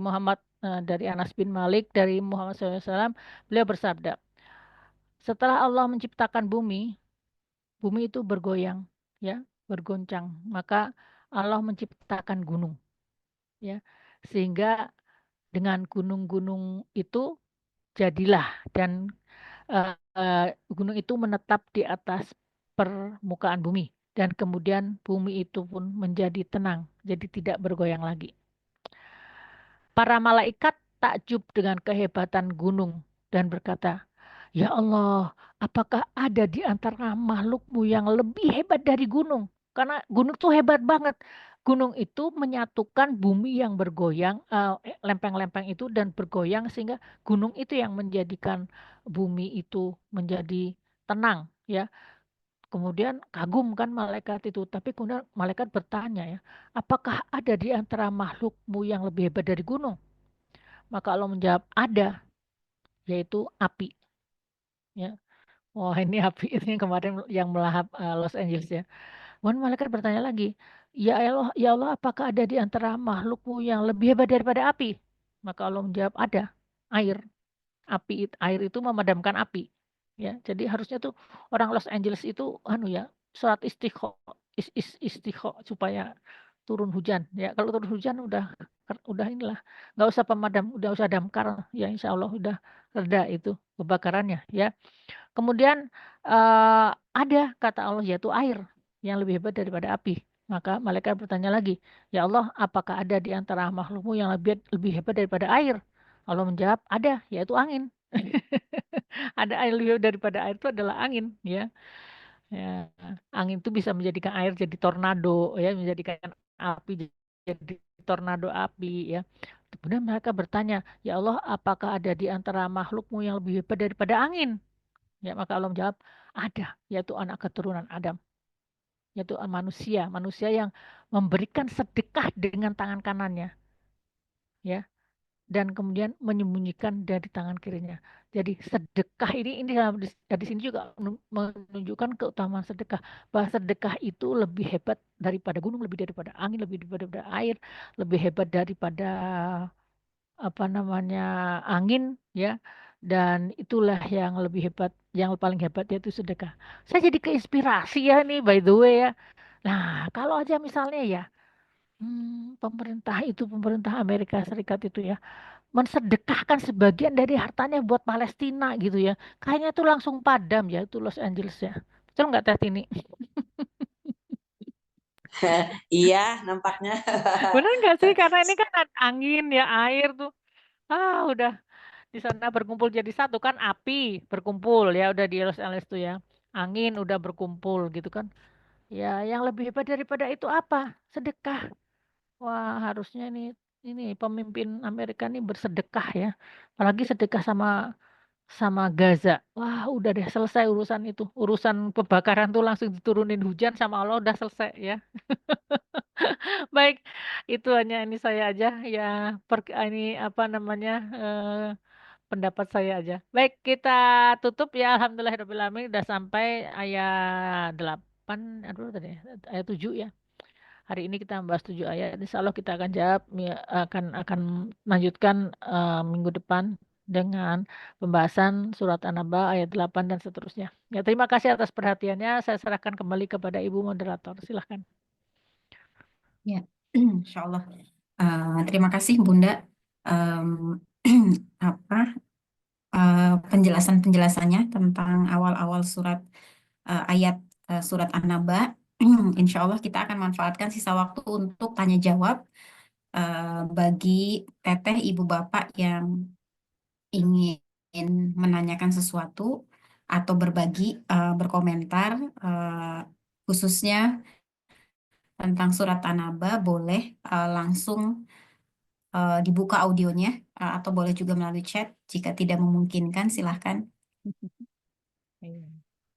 Anas bin Malik, dari Muhammad SAW, beliau bersabda, setelah Allah menciptakan bumi, bumi itu bergoyang, ya, bergoncang. Maka Allah menciptakan gunung, ya, sehingga dengan gunung-gunung itu jadilah dan gunung itu menetap di atas permukaan bumi dan kemudian bumi itu pun menjadi tenang, jadi tidak bergoyang lagi. Para malaikat takjub dengan kehebatan gunung dan berkata, "Ya Allah, apakah ada di antara makhlukmu yang lebih hebat dari gunung?" Karena gunung itu hebat banget. Gunung itu menyatukan bumi yang bergoyang, lempeng-lempeng itu dan bergoyang sehingga gunung itu yang menjadikan bumi itu menjadi tenang, ya. Kemudian kagum kan malaikat itu, tapi kemudian malaikat bertanya ya, apakah ada di antara makhlukmu yang lebih hebat dari gunung? Maka Allah menjawab, ada, yaitu api. Ya. Wah, ini api itu yang kemarin yang melahap Los Angeles ya. Kemudian malaikat bertanya lagi, ya Allah, apakah ada di antara makhlukmu yang lebih hebat daripada api? Maka Allah menjawab, ada, air. Air itu memadamkan api. Ya, jadi harusnya tuh orang Los Angeles itu sholat istikho supaya turun hujan. Ya, kalau turun hujan udah inilah, nggak usah pemadam, udah usah damkar, ya insya Allah udah reda itu kebakarannya. Ya, kemudian ada kata Allah yaitu air yang lebih hebat daripada api. Maka malaikat bertanya lagi, ya Allah, apakah ada di antara makhlukmu yang lebih hebat daripada air? Allah menjawab, ada, yaitu angin. Ada air lebih hebat daripada air itu adalah angin, ya. Ya, angin itu bisa menjadikan air jadi tornado, ya, menjadikan api jadi tornado api, ya. Kemudian mereka bertanya, ya Allah, apakah ada di antara makhlukmu yang lebih hebat daripada angin? Ya, maka Allah menjawab, ada, yaitu anak keturunan Adam, yaitu manusia, manusia yang memberikan sedekah dengan tangan kanannya, ya, dan kemudian menyembunyikan dari tangan kirinya. Jadi sedekah ini dari sini juga menunjukkan keutamaan sedekah, bahwa sedekah itu lebih hebat daripada gunung, lebih daripada angin, lebih daripada air, lebih hebat daripada angin, ya, dan itulah yang lebih hebat, yang paling hebat yaitu sedekah. Saya jadi keinspirasi ya nih, by the way ya. Nah, kalau aja misalnya ya pemerintah Amerika Serikat itu ya mensedekahkan sebagian dari hartanya buat Palestina gitu ya, kayaknya tuh langsung padam ya itu Los Angeles ya, betul nggak Teh Tini? Iya, nampaknya. Benar nggak sih? Karena ini kan angin ya, air tuh. Udah di sana berkumpul jadi satu kan, api berkumpul ya udah di Los Angeles tuh ya. Angin udah berkumpul gitu kan. Ya, yang lebih hebat daripada itu apa? Sedekah. Wah, harusnya ini pemimpin Amerika ini bersedekah ya. Apalagi sedekah sama sama Gaza. Wah, udah deh selesai urusan itu. Urusan kebakaran tuh langsung diturunin hujan sama Allah udah selesai ya. Baik, itu hanya ini saya aja ya ini apa namanya pendapat saya aja. Baik, kita tutup ya. Alhamdulillahirobbilalamin udah sampai ayat 8 aduh tadi ayat 7 ya. Hari ini kita membahas 7 ayat. Insya Allah kita akan jawab akan lanjutkan minggu depan dengan pembahasan surat An-Naba ayat 8 dan seterusnya. Ya, terima kasih atas perhatiannya. Saya serahkan kembali kepada Ibu moderator. Silahkan. Ya, Insya Allah. Terima kasih Bunda. Em, apa penjelasannya tentang awal-awal ayat surat An-Naba. Insya Allah kita akan manfaatkan sisa waktu untuk tanya jawab bagi teteh ibu bapak yang ingin menanyakan sesuatu atau berbagi berkomentar khususnya tentang surat An-Naba, boleh langsung dibuka audionya atau boleh juga melalui chat. Jika tidak memungkinkan, silahkan. Iya.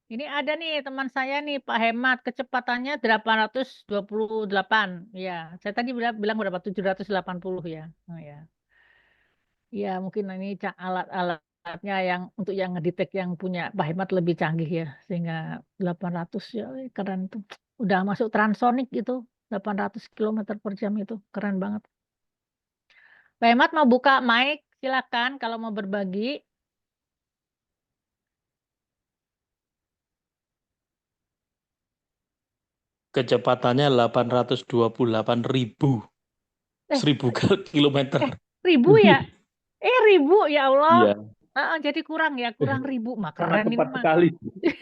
Ini ada nih teman saya nih Pak Hemat, kecepatannya 828. Ya, saya tadi bilang berapa? 780 ya. Oh ya. Ya, mungkin ini alat-alatnya yang untuk yang ngedetek yang punya Pak Hemat lebih canggih ya, sehingga 800 ya keren tuh. Udah masuk transonic gitu, 800 kilometer per jam itu keren banget. Pak Hemat mau buka mic, silakan kalau mau berbagi. Kecepatannya 828.000 Eh, 1000 kilometer ribu ya? Ribu ya Allah. Iya, Jadi kurang ribu mah sangat keren ini cepat mah. sekali.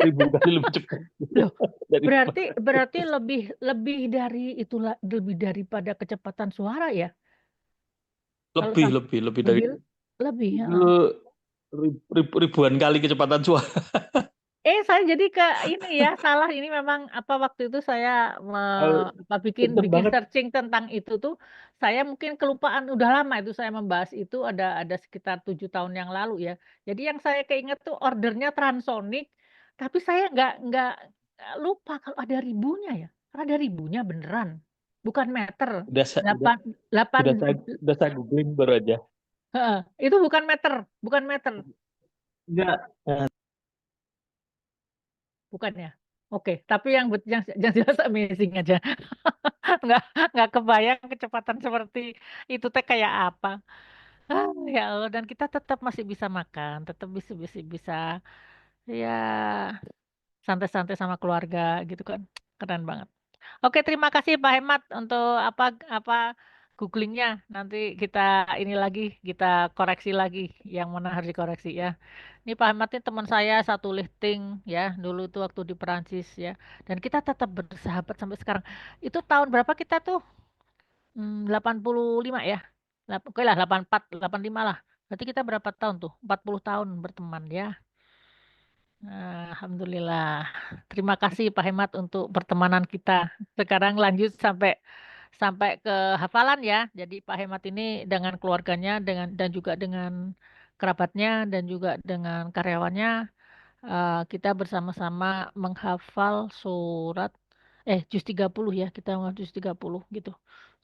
1000 kali lebih cepat. Loh, Dari berarti lebih dari itulah lebih daripada kecepatan suara ya. Kalau lebih dari lebih ya. ribuan kali kecepatan suara. Saya jadi ke ini ya salah ini memang apa waktu itu saya bikin Kenceng banget. searching tentang itu tuh saya mungkin kelupaan udah lama itu saya membahas itu ada sekitar 7 tahun yang lalu ya. Jadi yang saya keinget tuh ordernya transonic tapi saya nggak lupa kalau ada ribunya ya. Karena ada ribunya beneran bukan meter. Udah, udah, 8 udah saya googling baru aja. itu bukan meter. Enggak. Bukan ya? Oke, tapi yang jelas amazing aja. Nggak nggak kebayang kecepatan seperti itu teh kayak apa. Ya Allah, dan kita tetap masih bisa makan, tetap bisa ya santai-santai sama keluarga gitu kan. Keren banget. Oke, terima kasih Pak Hemat untuk apa googlingnya. Nanti kita ini lagi, kita koreksi lagi yang mana harus dikoreksi ya. Ini Pak Hemat ini teman saya satu lifting ya, dulu tuh waktu di Perancis ya. Dan kita tetap bersahabat sampai sekarang. Itu tahun berapa kita tuh? 85 ya. Oke lah, 84, 85 lah. Berarti kita berapa tahun tuh? 40 tahun berteman ya. Alhamdulillah. Terima kasih Pak Hemat untuk pertemanan kita. Sekarang lanjut sampai sampai ke hafalan ya. Jadi Pak Hemat ini dengan keluarganya dan juga dengan kerabatnya dan juga dengan karyawannya kita bersama-sama menghafal surat juz 30 ya. Kita menghafal juz 30 gitu.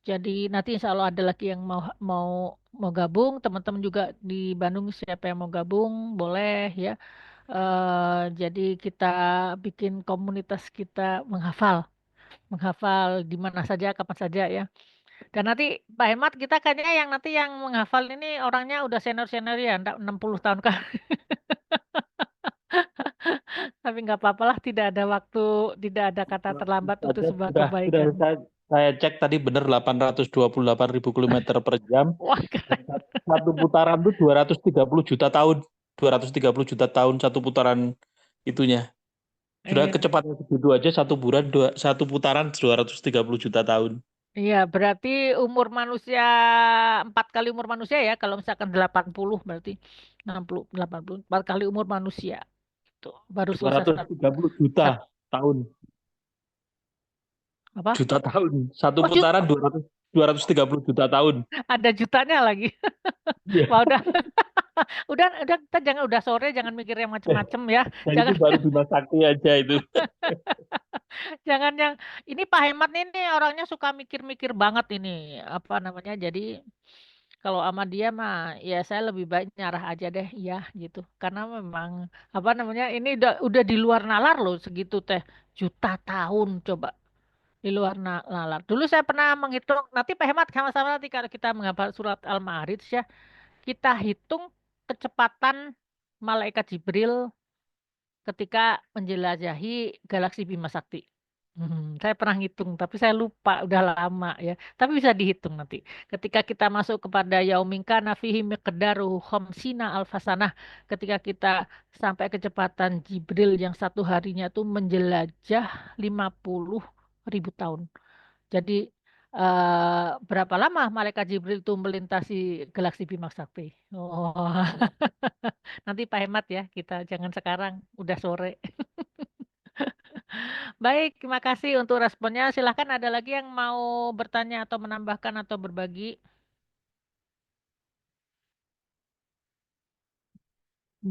Jadi nanti insya Allah ada lagi yang mau gabung, teman-teman juga di Bandung siapa yang mau gabung boleh ya. Jadi kita bikin komunitas kita menghafal di mana saja, kapan saja ya. Dan nanti Pak Hemat kita kayaknya yang nanti yang menghafal ini orangnya udah senior-senior ya, enggak 60 tahun kan. Tapi nggak apa-apa lah, tidak ada waktu, tidak ada kata terlambat untuk sebuah Sudah kebaikan. saya cek tadi benar 828.000 kilometer per jam. Wah, keren. Satu putaran itu 230 juta tahun. 230 juta tahun satu putaran itunya. Sudah Iya. kecepatan segitu aja satu putaran 230 juta tahun. Iya, berarti umur manusia 4 kali umur manusia ya. Kalau misalkan 80 berarti 60, 80, 4 kali umur manusia. Tuh, baru Dua selesai ratus tiga puluh juta sat- tahun. apa? Juta tahun. Satu Oh, putaran 230 juta tahun. ada jutanya lagi. Iya. Wah, udah kita jangan udah sore jangan mikir yang macem-macem ya. Dan itu Jangan baru Bima Sakti aja itu. jangan yang ini Pak Hemat nih orangnya suka mikir-mikir banget ini apa namanya. Jadi kalau sama dia mah ya saya lebih baik nyarah aja deh ya gitu. Karena memang apa namanya ini udah di luar nalar loh segitu teh juta tahun coba di luar nalar. Dulu saya pernah menghitung nanti Pak Hemat sama-sama nanti kalau kita menghafal surat Al-Ma'arij ya kita hitung kecepatan malaikat Jibril ketika menjelajahi galaksi Bima Sakti. Saya pernah ngitung, tapi saya lupa, udah lama ya. Tapi bisa dihitung nanti. Ketika kita masuk kepada yaumingka nafihi miqdaru khamsina alfasanah, ketika kita sampai kecepatan Jibril yang satu harinya itu menjelajah 50.000 tahun. Jadi berapa lama malaikat Jibril itu melintasi galaksi Bima Sakti? Oh, nanti Pak Hemat ya, kita jangan sekarang, udah sore. Baik, terima kasih untuk responnya. Silahkan ada lagi yang mau bertanya atau menambahkan atau berbagi.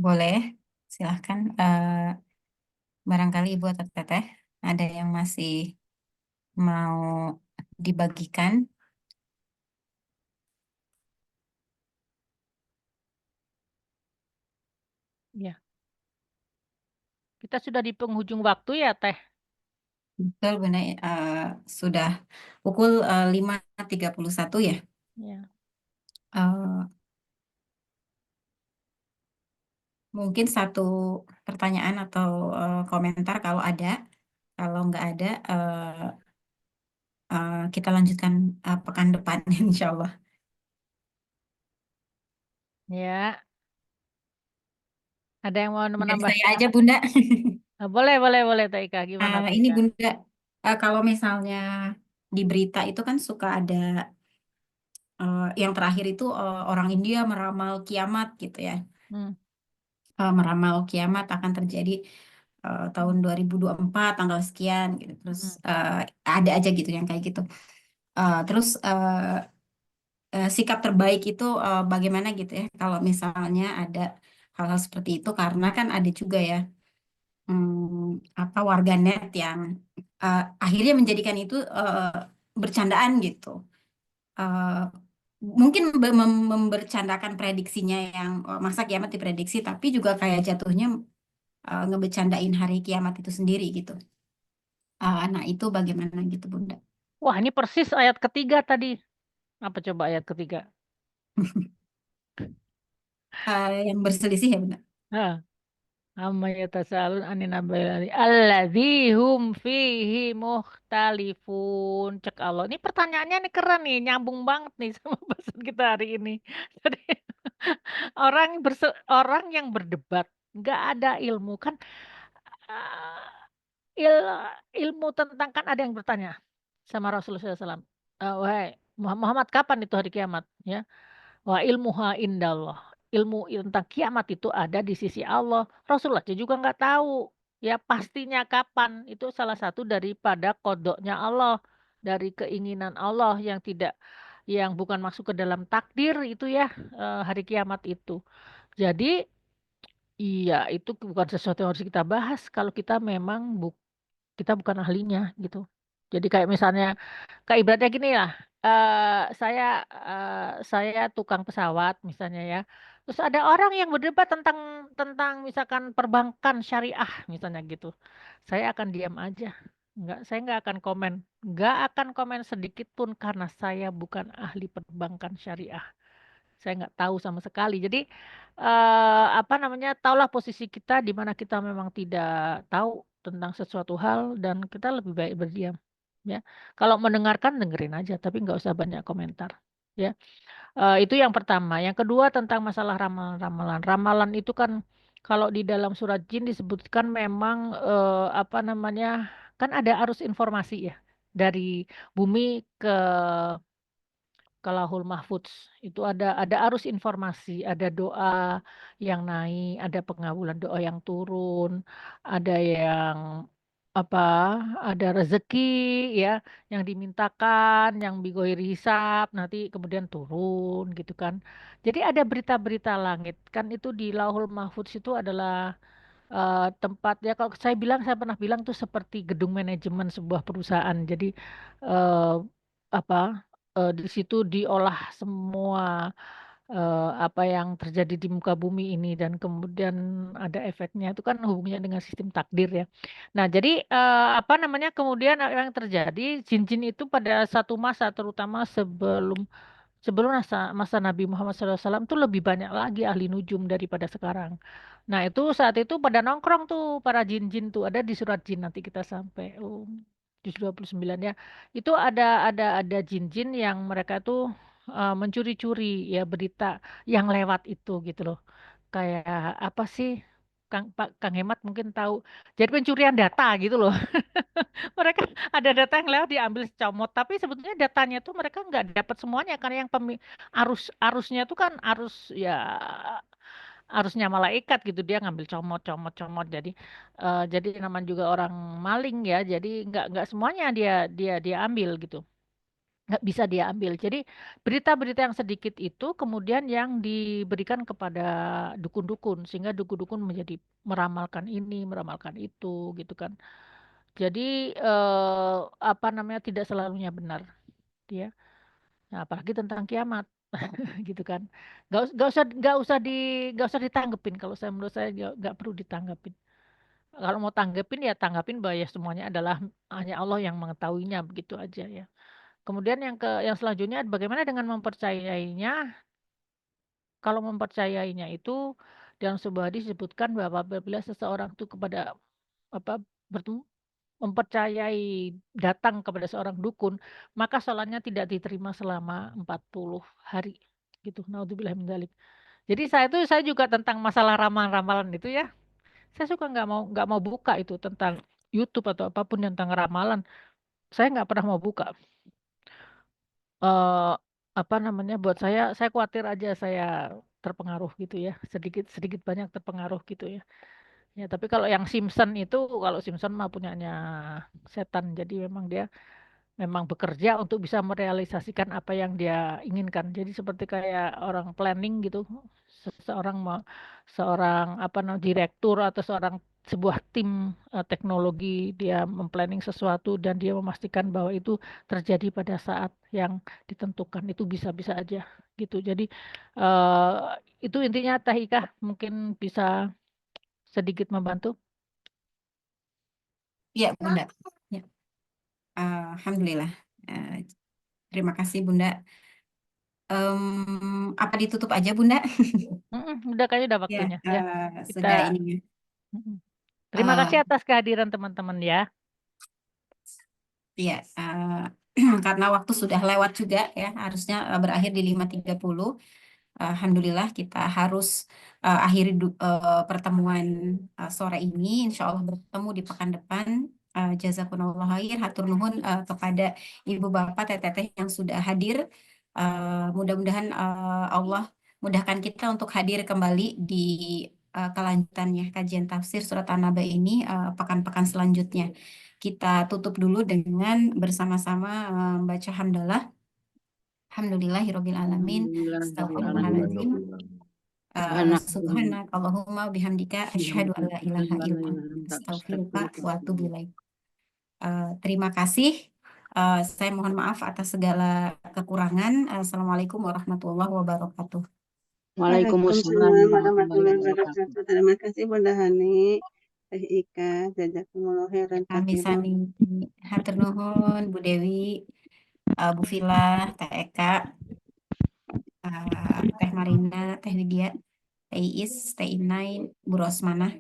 Boleh, silahkan. Barangkali Ibu atau Teteh ada yang masih mau dibagikan. Ya, kita sudah di penghujung waktu ya, Teh. Betul, Bunda. Sudah pukul 5.31 ya. Ya, Eh, Mungkin satu pertanyaan atau komentar kalau ada. Kalau nggak ada, kita lanjutkan pekan depan, insya Allah. ya. Ada yang mau Dari saya menambahkan? aja, Bunda. Boleh, boleh, boleh, Teh Ika. Gimana, Teh Ini Ika? Bunda, kalau misalnya di berita itu kan suka ada yang terakhir itu orang India meramal kiamat gitu ya. Hmm, Meramal kiamat akan terjadi tahun 2024 tanggal sekian gitu. Terus hmm. ada aja gitu yang kayak gitu. Terus sikap terbaik itu bagaimana gitu ya kalau misalnya ada hal-hal seperti itu karena kan ada juga ya apa warganet yang akhirnya menjadikan itu bercandaan gitu. Eh, Mungkin membercandakan prediksinya yang masa kiamat diprediksi, tapi juga kayak jatuhnya ngebecandain hari kiamat itu sendiri gitu. Nah itu bagaimana gitu Bunda? Wah, ini persis ayat ketiga tadi. Apa coba ayat ketiga? Yang berselisih ya Bunda. Hah. Amma yatasaalun anin nabail alladzi hum fihi mukhtalifun. Cek Allah. Ini pertanyaannya nih keren nih, nyambung banget nih sama bahasan kita hari ini. Jadi orang yang berdebat nggak ada ilmu kan ah, ilmu tentang kan ada yang bertanya sama Rasulullah SAW. Wahai Muhammad kapan itu hari kiamat? Ya. Wah ilmuha indallah. Ilmu tentang kiamat itu ada di sisi Allah. Rasulullah aja juga nggak tahu. Ya pastinya kapan. Itu salah satu daripada kodoknya Allah. Dari keinginan Allah yang bukan masuk ke dalam takdir itu ya hari kiamat itu. Jadi iya itu bukan sesuatu yang harus kita bahas kalau kita memang kita bukan ahlinya gitu. Jadi kayak misalnya kayak ibaratnya gini lah, saya tukang pesawat misalnya ya. Terus ada orang yang berdebat tentang tentang misalkan perbankan syariah misalnya gitu. Saya akan diam aja. Saya nggak akan komen. Nggak akan komen sedikit pun karena saya bukan ahli perbankan syariah. Saya nggak tahu sama sekali. Jadi apa namanya, tahulah posisi kita di mana kita memang tidak tahu tentang sesuatu hal dan kita lebih baik berdiam. Ya, kalau mendengarkan dengerin aja, tapi nggak usah banyak komentar. Ya, itu yang pertama. Yang kedua tentang masalah ramalan-ramalan. Ramalan itu kan Kalau di dalam surat jin disebutkan memang apa namanya, kan ada arus informasi ya dari bumi ke Lahul Mahfudz. Itu ada arus informasi, ada doa yang naik, ada pengabulan doa yang turun, ada yang apa, ada rezeki ya yang dimintakan, yang bigoi hisab nanti kemudian turun gitu kan. Jadi ada berita-berita langit kan, itu di Lauhul Mahfudz itu adalah tempat ya, kalau saya pernah bilang tuh seperti gedung manajemen sebuah perusahaan. Jadi eh, apa di situ diolah semua apa yang terjadi di muka bumi ini, dan kemudian ada efeknya, itu kan hubungannya dengan sistem takdir ya. Nah, jadi apa namanya, kemudian yang terjadi, jin-jin itu pada satu masa, terutama sebelum sebelum masa Nabi Muhammad SAW tuh lebih banyak lagi ahli nujum daripada sekarang. Nah, itu saat itu pada nongkrong tuh para jin-jin tuh, ada di surat jin, nanti kita sampai juz 29 ya. Itu ada jin-jin yang mereka tuh mencuri-curi ya berita yang lewat itu gitu loh. Kayak apa sih? Kang Hemat mungkin tahu. Jadi pencurian data gitu loh. Mereka ada data yang lewat diambil secomot, tapi sebetulnya datanya tuh mereka nggak dapat semuanya, karena yang arusnya tuh kan arus ya, arusnya malaikat gitu, dia ngambil comot comot comot. Jadi namanya juga orang maling ya, jadi nggak semuanya dia ambil gitu, nggak bisa dia ambil. Jadi berita-berita yang sedikit itu kemudian yang diberikan kepada dukun-dukun, sehingga dukun-dukun menjadi meramalkan ini, meramalkan itu gitu kan. Jadi apa namanya, tidak selalunya benar dia. Nah, apalagi tentang kiamat gitu kan. Nggak usah ditanggepin, kalau saya, menurut saya nggak perlu ditanggepin. Kalau mau tanggepin ya tanggapin bahwa ya semuanya adalah hanya Allah yang mengetahuinya, begitu aja ya. Kemudian yang selanjutnya, bagaimana dengan mempercayainya? Kalau mempercayainya itu dalam sebuah hadis disebutkan bahwa apabila seseorang itu kepada apa bertemu mempercayai datang kepada seorang dukun, maka sholatnya tidak diterima selama 40 hari. Gitu. Naudzubillah min dzalik. Jadi saya juga tentang masalah ramalan-ramalan itu ya. Saya suka nggak mau buka itu tentang YouTube atau apapun tentang ramalan. Saya nggak pernah mau buka. eh Apa namanya, buat saya khawatir aja saya terpengaruh gitu ya. Sedikit sedikit banyak terpengaruh gitu ya. Ya, tapi kalau yang Simpson itu, kalau Simpson mah punyanya setan. Jadi memang bekerja untuk bisa merealisasikan apa yang dia inginkan. Jadi seperti kayak orang planning gitu, seseorang seorang apa namanya direktur atau sebuah tim teknologi, dia memplanning sesuatu dan dia memastikan bahwa itu terjadi pada saat yang ditentukan. Itu bisa-bisa aja gitu. Jadi eh, itu intinya, Teh Ika mungkin bisa sedikit membantu. Ya, Bunda. Ya. Alhamdulillah. Eh, Terima kasih, Bunda. Apa ditutup aja, Bunda? Udah kayaknya udah Ya, waktunya ya. Kita sudah ininya. mm, terima Eh, kasih atas kehadiran teman-teman ya. ya, karena waktu sudah lewat juga ya, harusnya berakhir di 5.30. Alhamdulillah kita harus akhiri pertemuan sore ini. Insya Allah bertemu di pekan depan. Jazakumullah khair. Hatur nuhun kepada ibu bapak teteh yang sudah hadir. Mudah-mudahan Allah mudahkan kita untuk hadir kembali di kelanjutannya kajian tafsir surat An-Naba ini pekan-pekan selanjutnya. Kita tutup dulu dengan bersama-sama membaca hamdalah. Alhamdulillahirabbil alamin. Astagfirullahaladzim. Subhanak Allahumma bihamdika asyhadu an la ilaha illa anta astaghfiruka wa atubu ilaik. Terima kasih. Saya mohon maaf atas segala kekurangan. Assalamualaikum warahmatullahi wabarakatuh. Waalaikumsalam warahmatullahi wabarakatuh. Terima kasih Bunda Hani, Teh Ika, jazakumullah khairan Kami katsiran. sami hatur nuhun Bu Dewi, Bu Vila, Teh Eka, Teh Marina, Teh Widya, Teh Iis, Teh Inai, Bu Rosmana,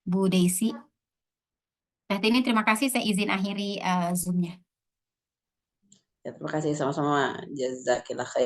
Bu Daisy. Teh Tini, terima kasih. Saya izin akhiri Zoom-nya. Ya, terima kasih sama-sama. Jazakillah khair.